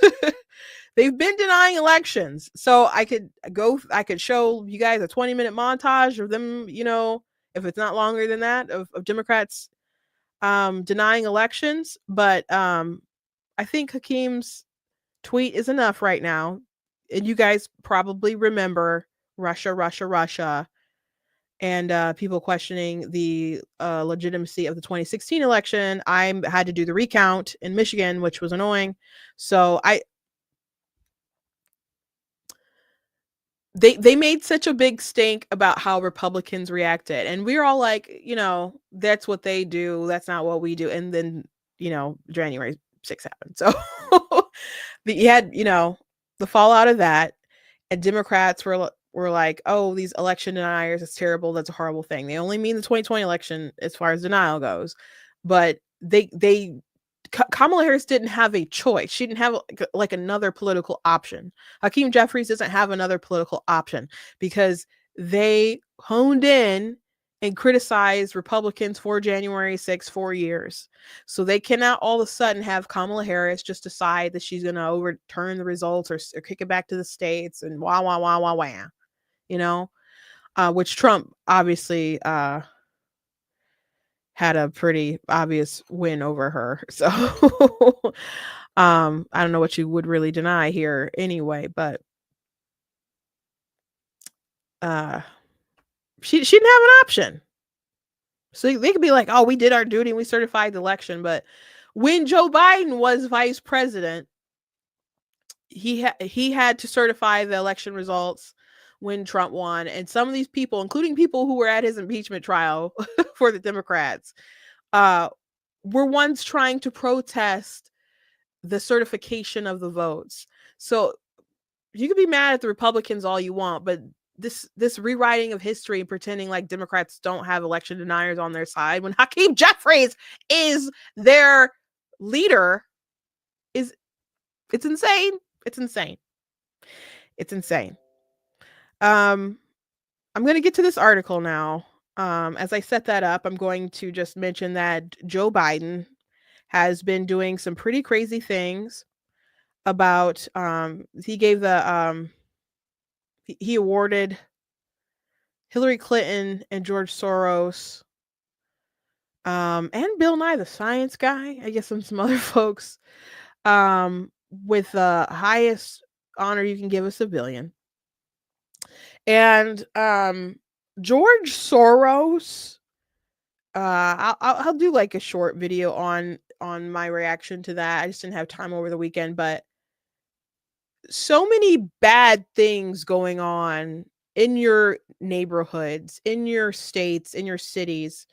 They've been denying elections. So I could show you guys a 20-minute montage of them, if it's not longer than that, of Democrats denying elections. But I think Hakeem's tweet is enough right now. And you guys probably remember Russia, and people questioning the legitimacy of the 2016 election. I had to do the recount in Michigan, which was annoying. So they made such a big stink about how Republicans reacted. And we were all like, that's what they do. That's not what we do. And then, January 6th happened. So you had, the fallout of that. And Democrats were like, oh, these election deniers, it's terrible. That's a horrible thing. They only mean the 2020 election as far as denial goes. But Kamala Harris didn't have a choice. She didn't have like another political option. Hakeem Jeffries doesn't have another political option because they honed in and criticized Republicans for January 6th for years. So they cannot all of a sudden have Kamala Harris just decide that she's going to overturn the results or kick it back to the states and wah, which Trump obviously had a pretty obvious win over her. So I don't know what you would really deny here anyway, but she didn't have an option. So they could be like, oh, we did our duty and we certified the election. But when Joe Biden was vice president, he had to certify the election results when Trump won. And some of these people, including people who were at his impeachment trial for the Democrats, were ones trying to protest the certification of the votes. So you can be mad at the Republicans all you want, but this rewriting of history and pretending like Democrats don't have election deniers on their side when Hakeem Jeffries is their leader it's insane. It's insane. I'm going to get to this article now. As I set that up, I'm going to just mention that Joe Biden has been doing some pretty crazy things about he gave the he awarded Hillary Clinton and George Soros and Bill Nye the Science Guy, I guess some other folks, with the highest honor you can give a civilian. And George Soros, I'll do like a short video on my reaction to that. I just didn't have time over the weekend, but so many bad things going on in your neighborhoods, in your states, in your cities,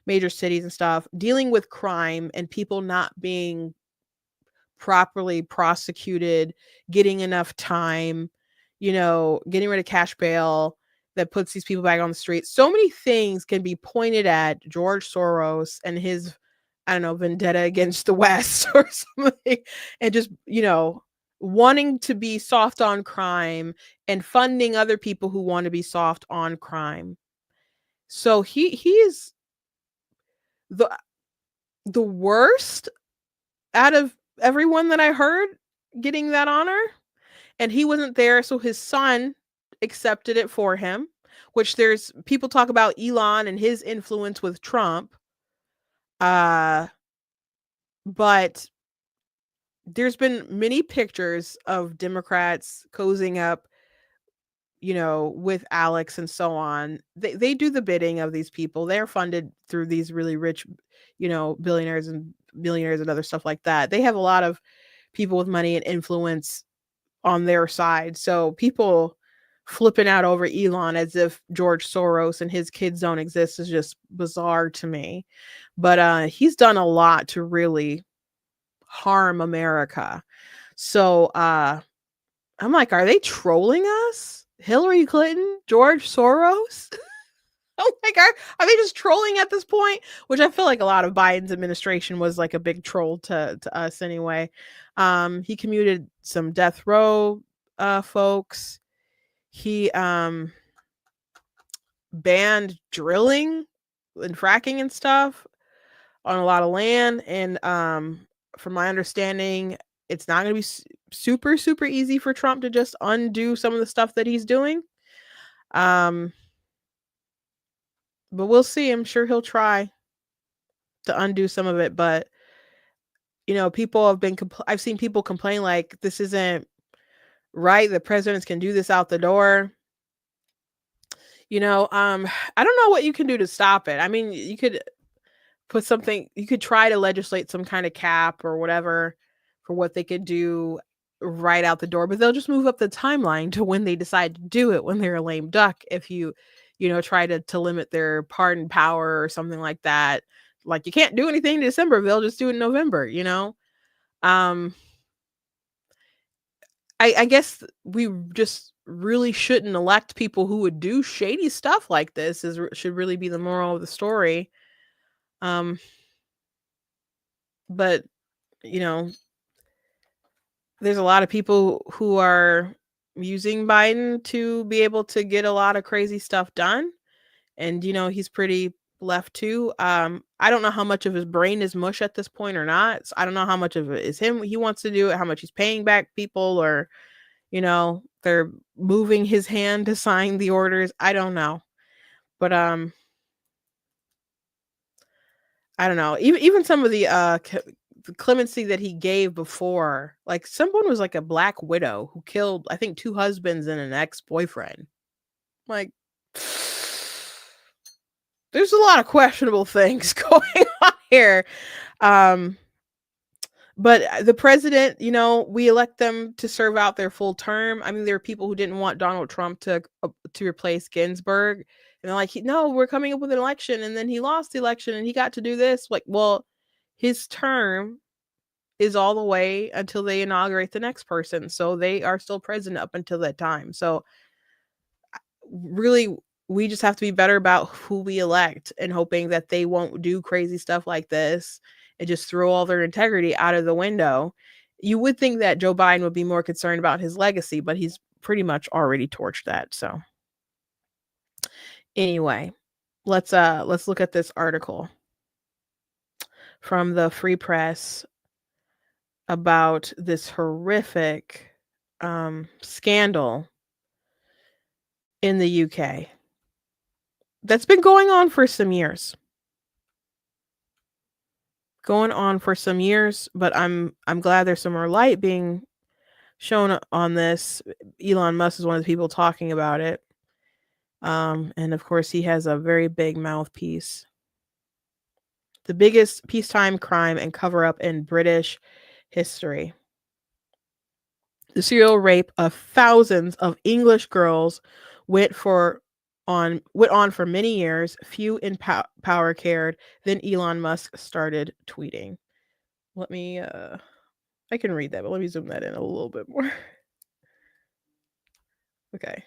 major cities and stuff, dealing with crime and people not being properly prosecuted, getting enough time, getting rid of cash bail that puts these people back on the street. So many things can be pointed at George Soros and his, I don't know, vendetta against the West or something, and just, wanting to be soft on crime and funding other people who want to be soft on crime. So he is the worst out of everyone that I heard getting that honor, and he wasn't there, so his son accepted it for him, which there's people talk about Elon and his influence with Trump. But there's been many pictures of Democrats cozying up, with Alex and so on. They do the bidding of these people. They're funded through these really rich, billionaires and millionaires and other stuff like that. They have a lot of people with money and influence on their side. So people flipping out over Elon as if George Soros and his kids don't exist is just bizarre to me. But he's done a lot to really harm America. So I'm like, are they trolling us? Hillary Clinton, George Soros? Oh my God, are they just trolling at this point? Which I feel like a lot of Biden's administration was like a big troll to us anyway. He commuted some death row folks. He banned drilling and fracking and stuff on a lot of land. And from my understanding, it's not going to be super, super easy for Trump to just undo some of the stuff that he's doing. But we'll see. I'm sure he'll try to undo some of it. But, people have been, I've seen people complain like this isn't right. The presidents can do this out the door. I don't know what you can do to stop it. I mean, you could you could try to legislate some kind of cap or whatever for what they could do right out the door, but they'll just move up the timeline to when they decide to do it when they're a lame duck. If you try to limit their pardon power or something like that, like you can't do anything in December, they'll just do it in November. I guess we just really shouldn't elect people who would do shady stuff like this should really be the moral of the story. But there's a lot of people who are using Biden to be able to get a lot of crazy stuff done. And, he's pretty left too. I don't know how much of his brain is mush at this point or not. So I don't know how much of it is him. He wants to do it, how much he's paying back people, or, they're moving his hand to sign the orders. I don't know. But, I don't know. Even some of the clemency that he gave before, like someone was like a black widow who killed, I think, 2 husbands and an ex-boyfriend. Like, there's a lot of questionable things going on here. But the president, we elect them to serve out their full term. I mean, there are people who didn't want Donald Trump to replace Ginsburg. And they're like, no, we're coming up with an election. And then he lost the election and he got to do this. Like, well, his term is all the way until they inaugurate the next person. So they are still president up until that time. So really, we just have to be better about who we elect and hoping that they won't do crazy stuff like this and just throw all their integrity out of the window. You would think that Joe Biden would be more concerned about his legacy, but he's pretty much already torched that. So anyway, let's look at this article from the Free Press about this horrific scandal in the UK that's been going on for some years. But I'm glad there's some more light being shown on this. Elon Musk is one of the people talking about it. And of course, he has a very big mouthpiece. The biggest peacetime crime and cover-up in British history. The serial rape of thousands of English girls went on for many years. Few in power cared. Then Elon Musk started tweeting. Let me I can read that, but let me zoom that in a little bit more. Okay.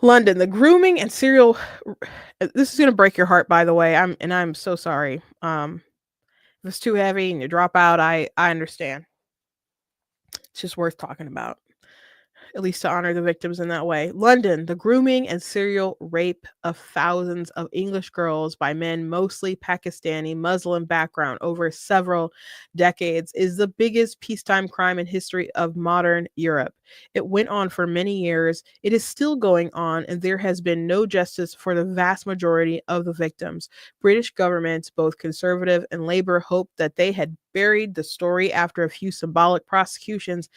London, the grooming and serial. This is going to break your heart, by the way. I'm so sorry. If it's too heavy and you drop out, I understand. It's just worth talking about, at least to honor the victims in that way. London, the grooming and serial rape of thousands of English girls by men, mostly Pakistani Muslim background, over several decades, is the biggest peacetime crime in history of modern Europe. It went on for many years. It is still going on, and there has been no justice for the vast majority of the victims. British governments, both Conservative and Labour, hoped that they had buried the story after a few symbolic prosecutions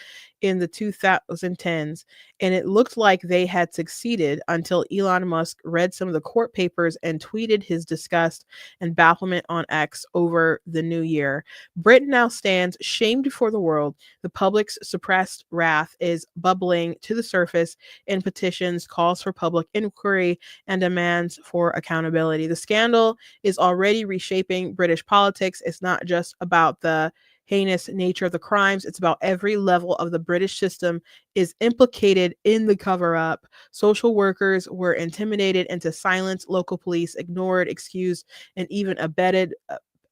in the 2010s, and it looked like they had succeeded until Elon Musk read some of the court papers and tweeted his disgust and bafflement on X over the new year. Britain now stands shamed before the world. The public's suppressed wrath is bubbling to the surface in petitions, calls for public inquiry, and demands for accountability. The scandal is already reshaping British politics. It's not just about the heinous nature of the crimes. It's about every level of the British system is implicated in the cover up. Social workers were intimidated into silence, local police ignored, excused, and even abetted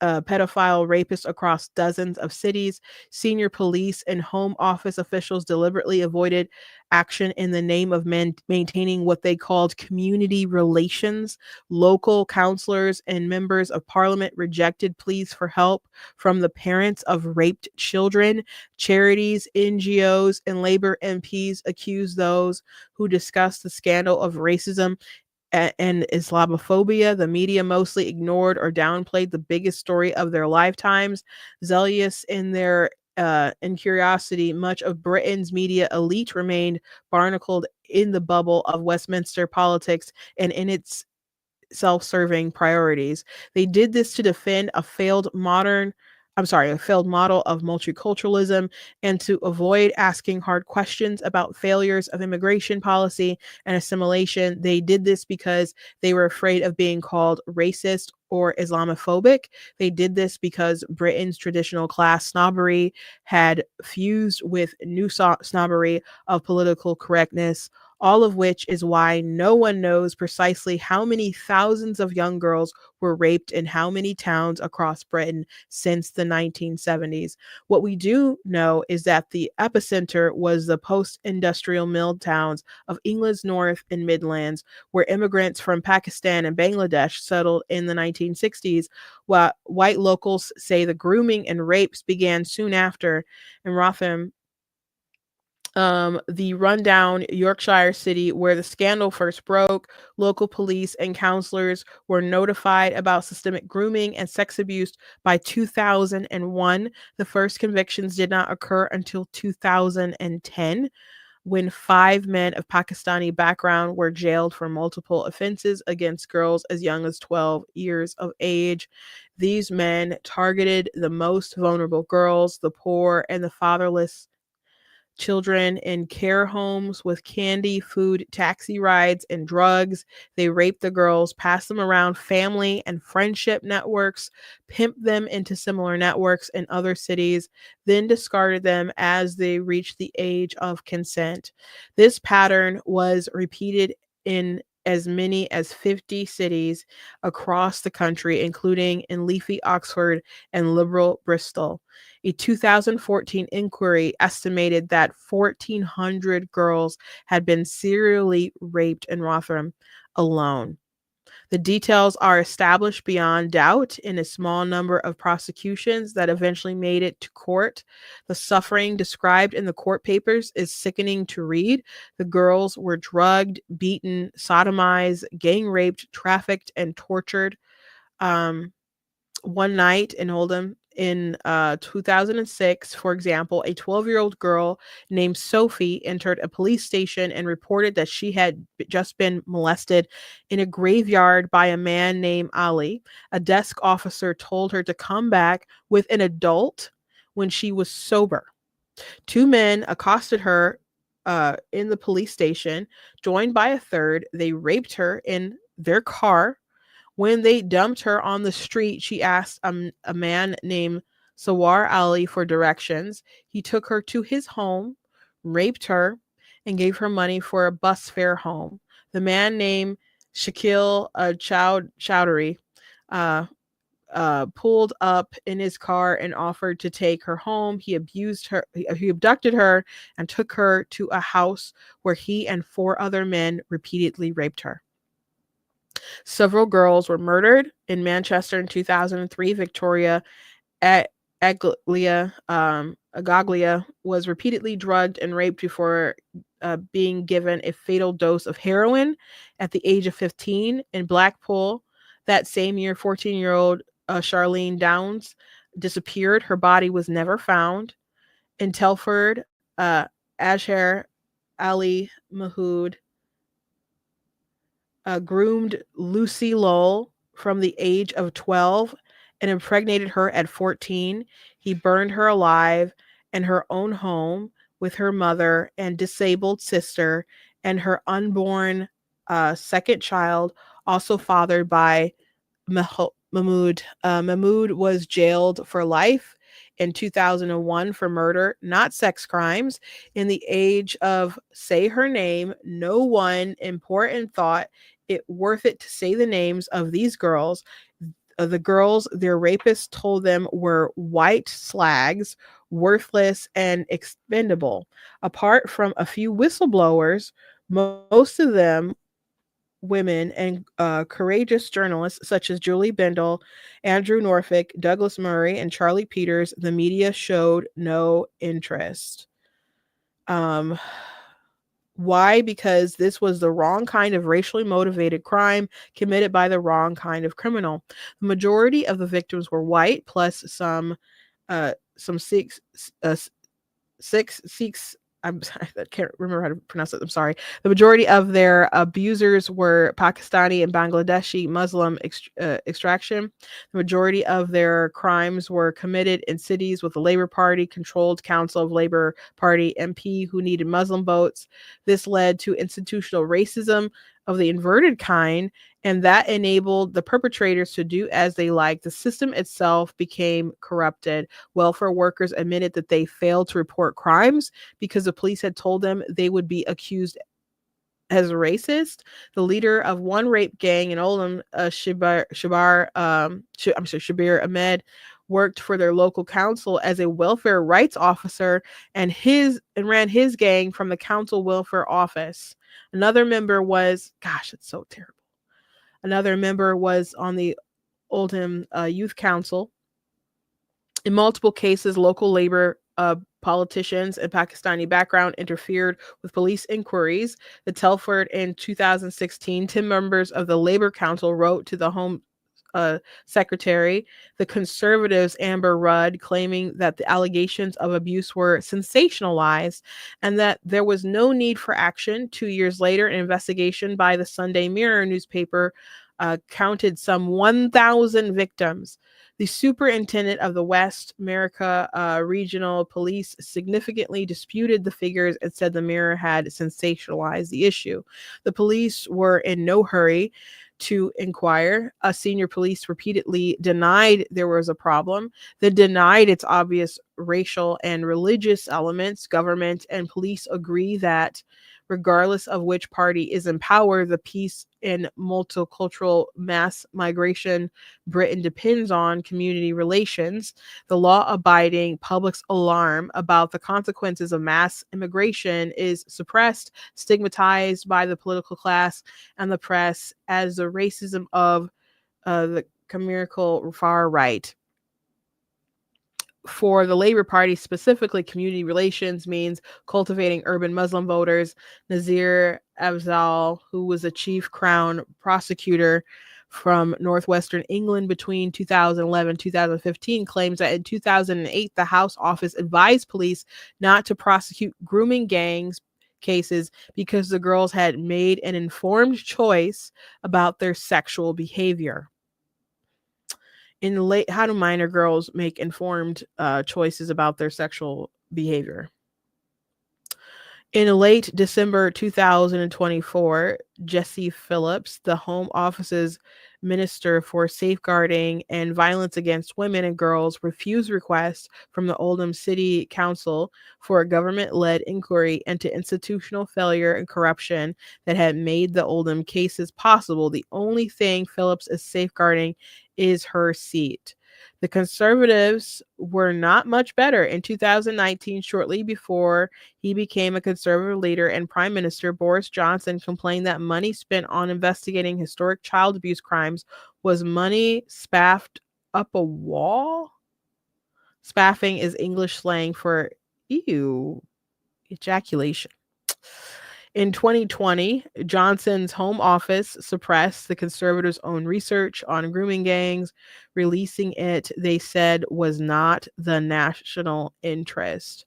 pedophile rapists across dozens of cities. Senior police and home office officials deliberately avoided action in the name of maintaining what they called community relations. Local councillors and members of parliament rejected pleas for help from the parents of raped children. Charities, NGOs, and Labour MPs accused those who discussed the scandal of racism and Islamophobia. The media mostly ignored or downplayed the biggest story of their lifetimes. Zealous in their curiosity, much of Britain's media elite remained barnacled in the bubble of Westminster politics and in its self-serving priorities. They did this to defend a failed model of multiculturalism and to avoid asking hard questions about failures of immigration policy and assimilation. They did this because they were afraid of being called racist or Islamophobic. They did this because Britain's traditional class snobbery had fused with new snobbery of political correctness. All of which is why no one knows precisely how many thousands of young girls were raped in how many towns across Britain since the 1970s. What we do know is that the epicenter was the post-industrial mill towns of England's North and Midlands, where immigrants from Pakistan and Bangladesh settled in the 1960s, while white locals say the grooming and rapes began soon after. In Rotham, the rundown Yorkshire city where the scandal first broke, local police and counselors were notified about systemic grooming and sex abuse by 2001. The first convictions did not occur until 2010, when 5 men of Pakistani background were jailed for multiple offenses against girls as young as 12 years of age. These men targeted the most vulnerable girls, the poor, and the fatherless children in care homes with candy, food, taxi rides, and drugs. They raped the girls, passed them around family and friendship networks, pimped them into similar networks in other cities, then discarded them as they reached the age of consent. This pattern was repeated in as many as 50 cities across the country, including in leafy Oxford and liberal Bristol. A 2014 inquiry estimated that 1,400 girls had been serially raped in Rotherham alone. The details are established beyond doubt in a small number of prosecutions that eventually made it to court. The suffering described in the court papers is sickening to read. The girls were drugged, beaten, sodomized, gang raped, trafficked, and tortured. One night in Oldham in 2006, for example, a 12-year-old girl named Sophie entered a police station and reported that she had just been molested in a graveyard by a man named Ali. A desk officer told her to come back with an adult when she was sober. 2 men accosted her in the police station, joined by a third. They raped her in their car. When they dumped her on the street, she asked a man named Sawar Ali for directions. He took her to his home, raped her, and gave her money for a bus fare home. The man named Shakil Chowdhury uh, pulled up in his car and offered to take her home. He abducted her and took her to a house where he and 4 other men repeatedly raped her. Several girls were murdered in Manchester in 2003. Victoria Agaglia was repeatedly drugged and raped before being given a fatal dose of heroin at the age of 15. In Blackpool that same year, 14-year-old Charlene Downs disappeared. Her body was never found. In Telford, Asher Ali Mahood groomed Lucy Lowell from the age of 12 and impregnated her at 14. He burned her alive in her own home with her mother and disabled sister and her unborn second child, also fathered by Mahmoud. Mahmoud was jailed for life in 2001 for murder, not sex crimes. In the age of say her name, no one important thought it worth it to say the names of these girls. The girls their rapists told them were white slags, worthless and expendable. Apart from a few whistleblowers, most of them women and courageous journalists such as Julie Bindel, Andrew Norfolk, Douglas Murray, and Charlie Peters, the media showed no interest. Why? Because this was the wrong kind of racially motivated crime committed by the wrong kind of criminal. The majority of the victims were white, plus some Sikhs. I can't remember how to pronounce it. I'm sorry. The majority of their abusers were Pakistani and Bangladeshi Muslim extraction. The majority of their crimes were committed in cities with the Labour Party controlled Council of Labour Party MP who needed Muslim votes. This led to institutional racism of the inverted kind, and that enabled the perpetrators to do as they liked. The system itself became corrupted. Welfare workers admitted that they failed to report crimes because the police had told them they would be accused as racist. The leader of one rape gang in Oldham, Shabir Ahmed, worked for their local council as a welfare rights officer and ran his gang from the council welfare office. Another member was, gosh, it's so terrible. Another member was on the Oldham Youth Council. In multiple cases, local labor politicians and Pakistani background interfered with police inquiries. The Telford in 2016, 10 members of the Labor Council wrote to the Home Secretary, the Conservatives Amber Rudd, claiming that the allegations of abuse were sensationalized and that there was no need for action. 2 years later, an investigation by the Sunday Mirror newspaper counted some 1,000 victims. The superintendent of the West America Regional Police significantly disputed the figures and said the Mirror had sensationalized the issue. The police were in no hurry to inquire. A senior police repeatedly denied there was a problem, then denied its obvious racial and religious elements. Government and police agree that regardless of which party is in power, the peace and multicultural mass migration Britain depends on community relations. The law-abiding public's alarm about the consequences of mass immigration is suppressed, stigmatized by the political class and the press as the racism of the chimerical far right. For the Labour Party, specifically, community relations means cultivating urban Muslim voters. Nazir Afzal, who was a chief Crown prosecutor from northwestern England between 2011 and 2015, claims that in 2008, the House Office advised police not to prosecute grooming gangs cases because the girls had made an informed choice about their sexual behavior. How do minor girls make informed choices about their sexual behavior? In late December 2024, Jesse Phillips, the Home Office's Minister for Safeguarding and Violence Against Women and Girls, refused requests from the Oldham City Council for a government-led inquiry into institutional failure and corruption that had made the Oldham cases possible. The only thing Phillips is safeguarding is her seat. The Conservatives were not much better in 2019, shortly before he became a conservative leader and Prime Minister. Boris Johnson complained that money spent on investigating historic child abuse crimes was money spaffed up a wall. Spaffing is English slang for ejaculation. In 2020, Johnson's Home Office suppressed the Conservatives' own research on grooming gangs, releasing it, they said, was not the national interest.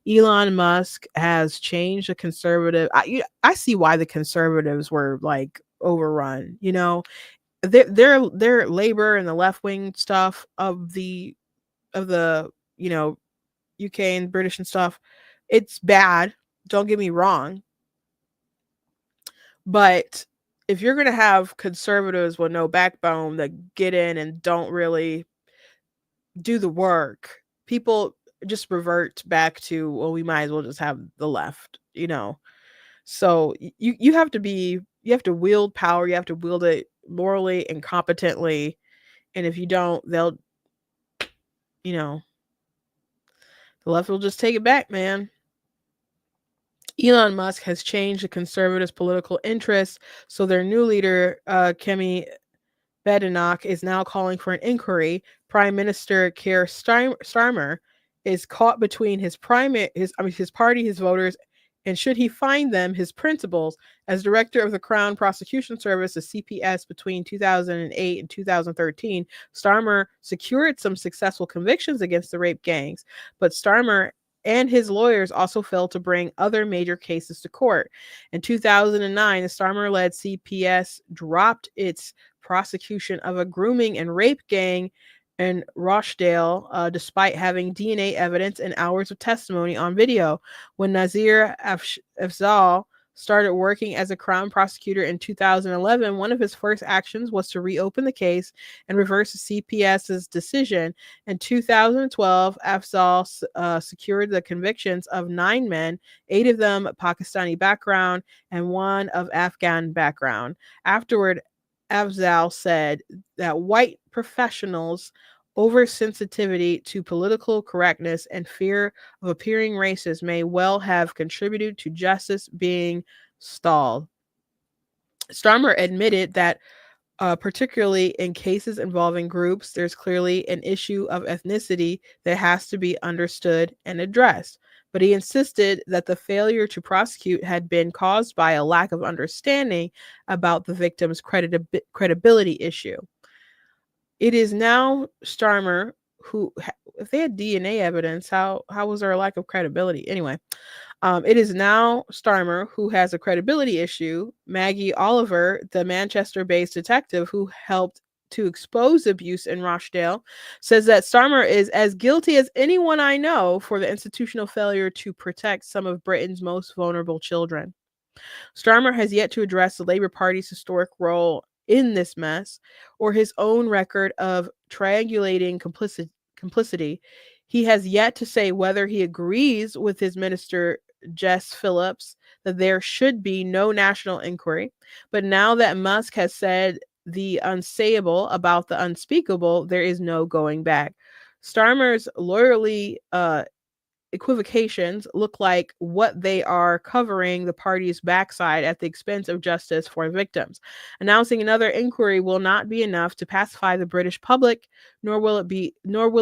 Elon Musk has changed the conservative. I see why the conservatives were like overrun. You know, their labor and the left wing stuff of the UK and British and stuff. It's bad. Don't get me wrong. But if you're going to have conservatives with no backbone that get in and don't really do the work, people just revert back to, well, we might as well just have the left, So you have to wield power, you have to wield it morally and competently. And if you don't, they'll, the left will just take it back, man. Elon Musk has changed the conservatives' political interests, so their new leader, Kemi Badenoch, is now calling for an inquiry. Prime Minister Keir Starmer is caught between his party, his voters, and should he find them, his principles. As director of the Crown Prosecution Service, the CPS, between 2008 and 2013, Starmer secured some successful convictions against the rape gangs, but Starmer and his lawyers also failed to bring other major cases to court. In 2009, the Starmer-led CPS dropped its prosecution of a grooming and rape gang in Rochdale, despite having DNA evidence and hours of testimony on video. When Nazir Afzal started working as a Crown prosecutor in 2011, one of his first actions was to reopen the case and reverse the CPS's decision. In 2012, Afzal secured the convictions of 9 men, 8 of them Pakistani background and 1 of Afghan background. Afterward, Afzal said that white professionals' oversensitivity to political correctness and fear of appearing racist may well have contributed to justice being stalled. Starmer admitted that particularly in cases involving groups, there's clearly an issue of ethnicity that has to be understood and addressed. But he insisted that the failure to prosecute had been caused by a lack of understanding about the victim's credibility issue. It is now Starmer who, if they had DNA evidence, how was there a lack of credibility? Anyway, it is now Starmer who has a credibility issue. Maggie Oliver, the Manchester-based detective who helped to expose abuse in Rochdale, says that Starmer is as guilty as anyone I know for the institutional failure to protect some of Britain's most vulnerable children. Starmer has yet to address the Labour Party's historic role in this mess or his own record of triangulating complicity. He has yet to say whether he agrees with his minister, Jess Phillips, that there should be no national inquiry. But now that Musk has said the unsayable about the unspeakable, there is no going back. Starmer's lawyerly equivocations look like what they are covering the party's backside at the expense of justice for victims. Announcing another inquiry will not be enough to pacify the British public, nor will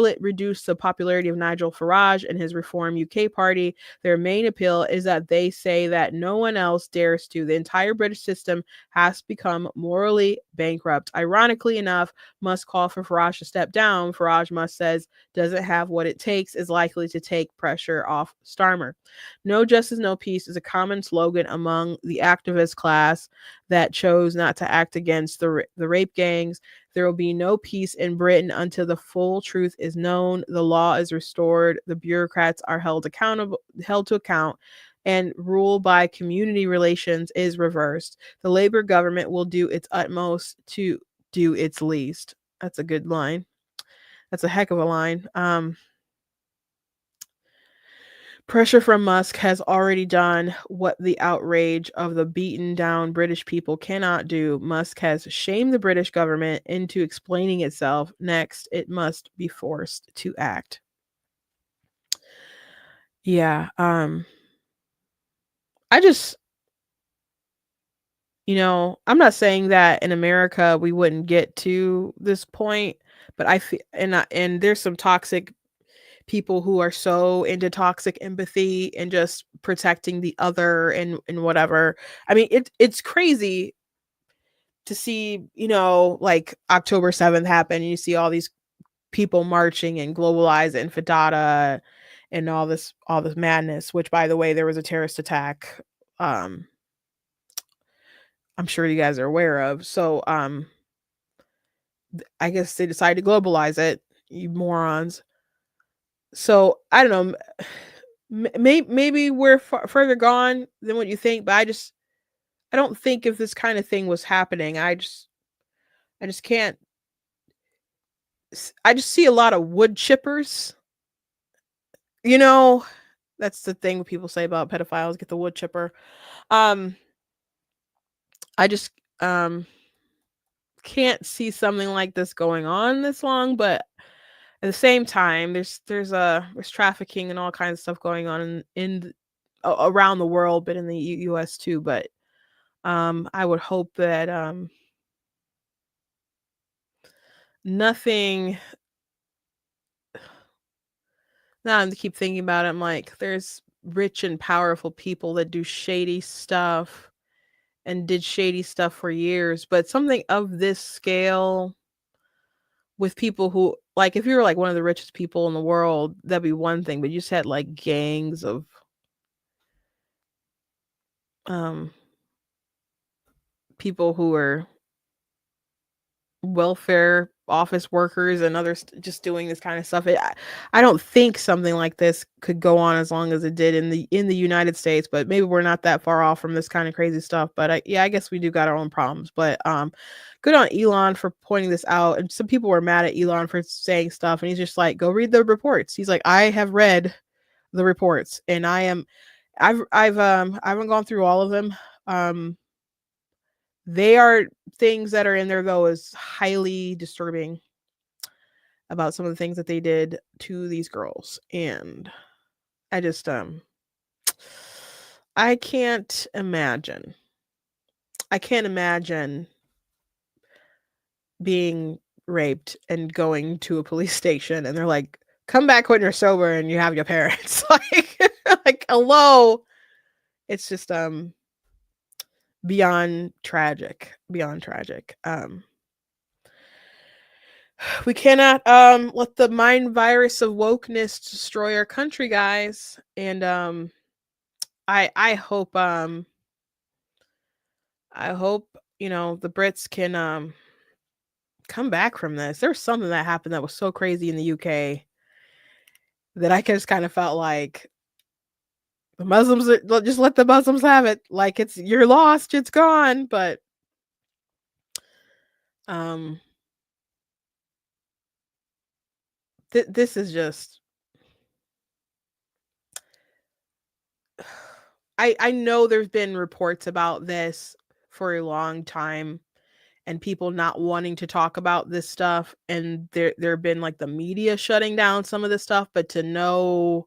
it reduce the popularity of Nigel Farage and his Reform UK party. Their main appeal is that they say that no one else dares to. The entire British system has become morally bankrupt. Ironically enough, Musk called for Farage to step down. Farage, Musk says, doesn't have what it takes, is likely to take pressure off Starmer. No justice, no peace is a common slogan among the activist class that chose not to act against the rape gangs. There will be no peace in Britain until the full truth is known, the law is restored, the bureaucrats are held to account, and rule by community relations is reversed. The Labour government will do its utmost to do its least. That's a good line. That's a heck of a line. Pressure from Musk has already done what the outrage of the beaten down British people cannot do. Musk has shamed the British government into explaining itself. Next, it must be forced to act. Yeah, I just, I'm not saying that in America we wouldn't get to this point, but I feel, and there's some toxic people who are so into toxic empathy and just protecting the other and whatever. I mean, it's crazy to see, like October 7th happen, and you see all these people marching and Globalize and Fadada and all this madness, which, by the way, there was a terrorist attack. I'm sure you guys are aware of. So I guess they decided to globalize it, you morons. So I don't know. Maybe we're further gone than what you think, but I don't think if this kind of thing was happening, I just can't. I just see a lot of wood chippers. That's the thing people say about pedophiles, get the wood chipper. I just can't see something like this going on this long, but at the same time, there's trafficking and all kinds of stuff going on around the world, but in the US too. But I would hope that nothing. Now I keep thinking about it. I'm like, there's rich and powerful people that do shady stuff and did shady stuff for years, but something of this scale with people who, like, if you were like one of the richest people in the world, that'd be one thing, but you just had like gangs of people who are welfare office workers and others just doing this kind of stuff. I don't think something like this could go on as long as it did in the United States, but maybe we're not that far off from this kind of crazy stuff. But I guess we do got our own problems. But good on Elon for pointing this out. And some people were mad at Elon for saying stuff, and he's just like, go read the reports. He's like, I have read the reports, and I haven't gone through all of them. They are things that are in there, though, is highly disturbing about some of the things that they did to these girls. And I just, I can't imagine being raped and going to a police station and they're like, come back when you're sober and you have your parents. like, hello. It's just, beyond tragic. We cannot let the mind virus of wokeness destroy our country, guys. And I hope the Brits can come back from this. There's something that happened that was so crazy in the UK that I just kind of felt like the Muslims, just let the Muslims have it. Like, you're lost, it's gone. But this is just, I know there's been reports about this for a long time and people not wanting to talk about this stuff, and there have been like the media shutting down some of this stuff, but to know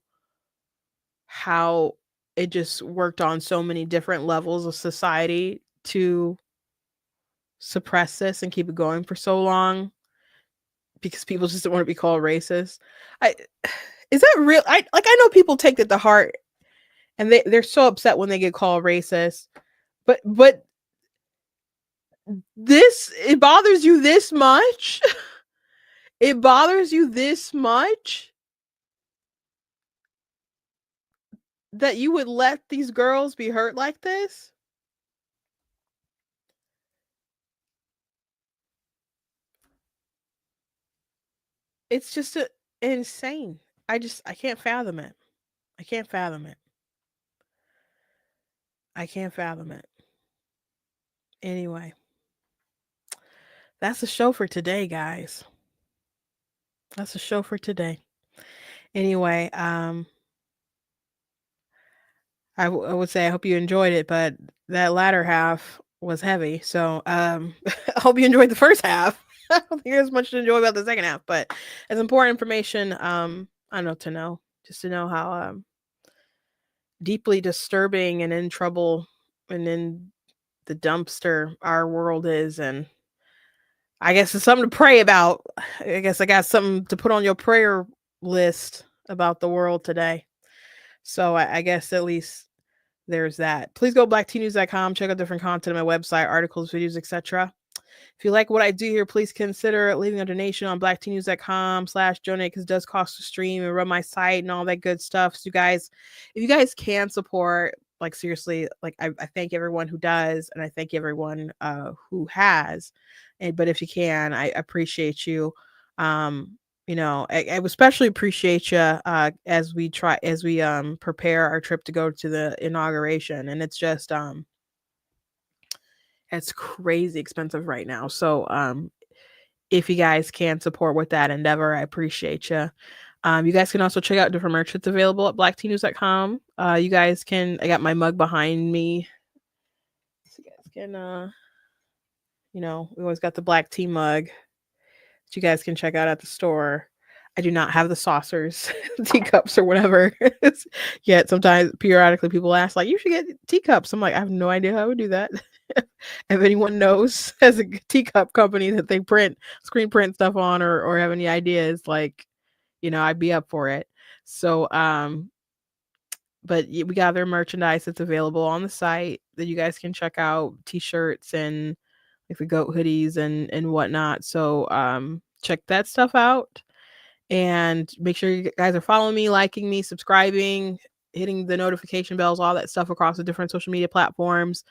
how it just worked on so many different levels of society to suppress this and keep it going for so long because people just don't want to be called racist. Is that real? I know people take that to heart and they're so upset when they get called racist, but it bothers you this much? It bothers you this much that you would let these girls be hurt like this? It's just insane. I can't fathom it. I can't fathom it. I can't fathom it. Anyway, that's the show for today, guys. That's the show for today. Anyway, I would say I hope you enjoyed it, but that latter half was heavy. So I hope you enjoyed the first half. I don't think there's much to enjoy about the second half, but it's important information. I don't know, to know, just to know how deeply disturbing and in trouble and in the dumpster our world is. And I guess it's something to pray about. I guess I got something to put on your prayer list about the world today. So I guess at least there's that. Please go blacktnews.com, check out different content on my website, articles, videos, etc. If you like what I do here, please consider leaving a donation on blacktnews.com/donate, because it does cost to stream and run my site and all that good stuff. So you guys, if you guys can support, like seriously, like I thank everyone who does, and I thank everyone who has. But if you can, I appreciate you. I especially appreciate you as we prepare our trip to go to the inauguration, and it's just it's crazy expensive right now. So if you guys can support with that endeavor, I appreciate you. You guys can also check out different merch that's available at blacktnews.com. You guys can, I got my mug behind me. So you guys can, we always got the black tea mug that you guys can check out at the store. I do not have the saucers, teacups or whatever yet. Sometimes periodically people ask, like, you should get teacups. I'm like, I have no idea how I would do that. If anyone knows as a teacup company that they screen print stuff on or have any ideas, like, I'd be up for it. So, but we got their merchandise that's available on the site that you guys can check out, t-shirts and like the goat hoodies and whatnot. So, check that stuff out. And make sure you guys are following me, liking me, subscribing, hitting the notification bells, all that stuff across the different social media platforms.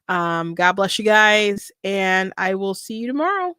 God bless you guys, and I will see you tomorrow.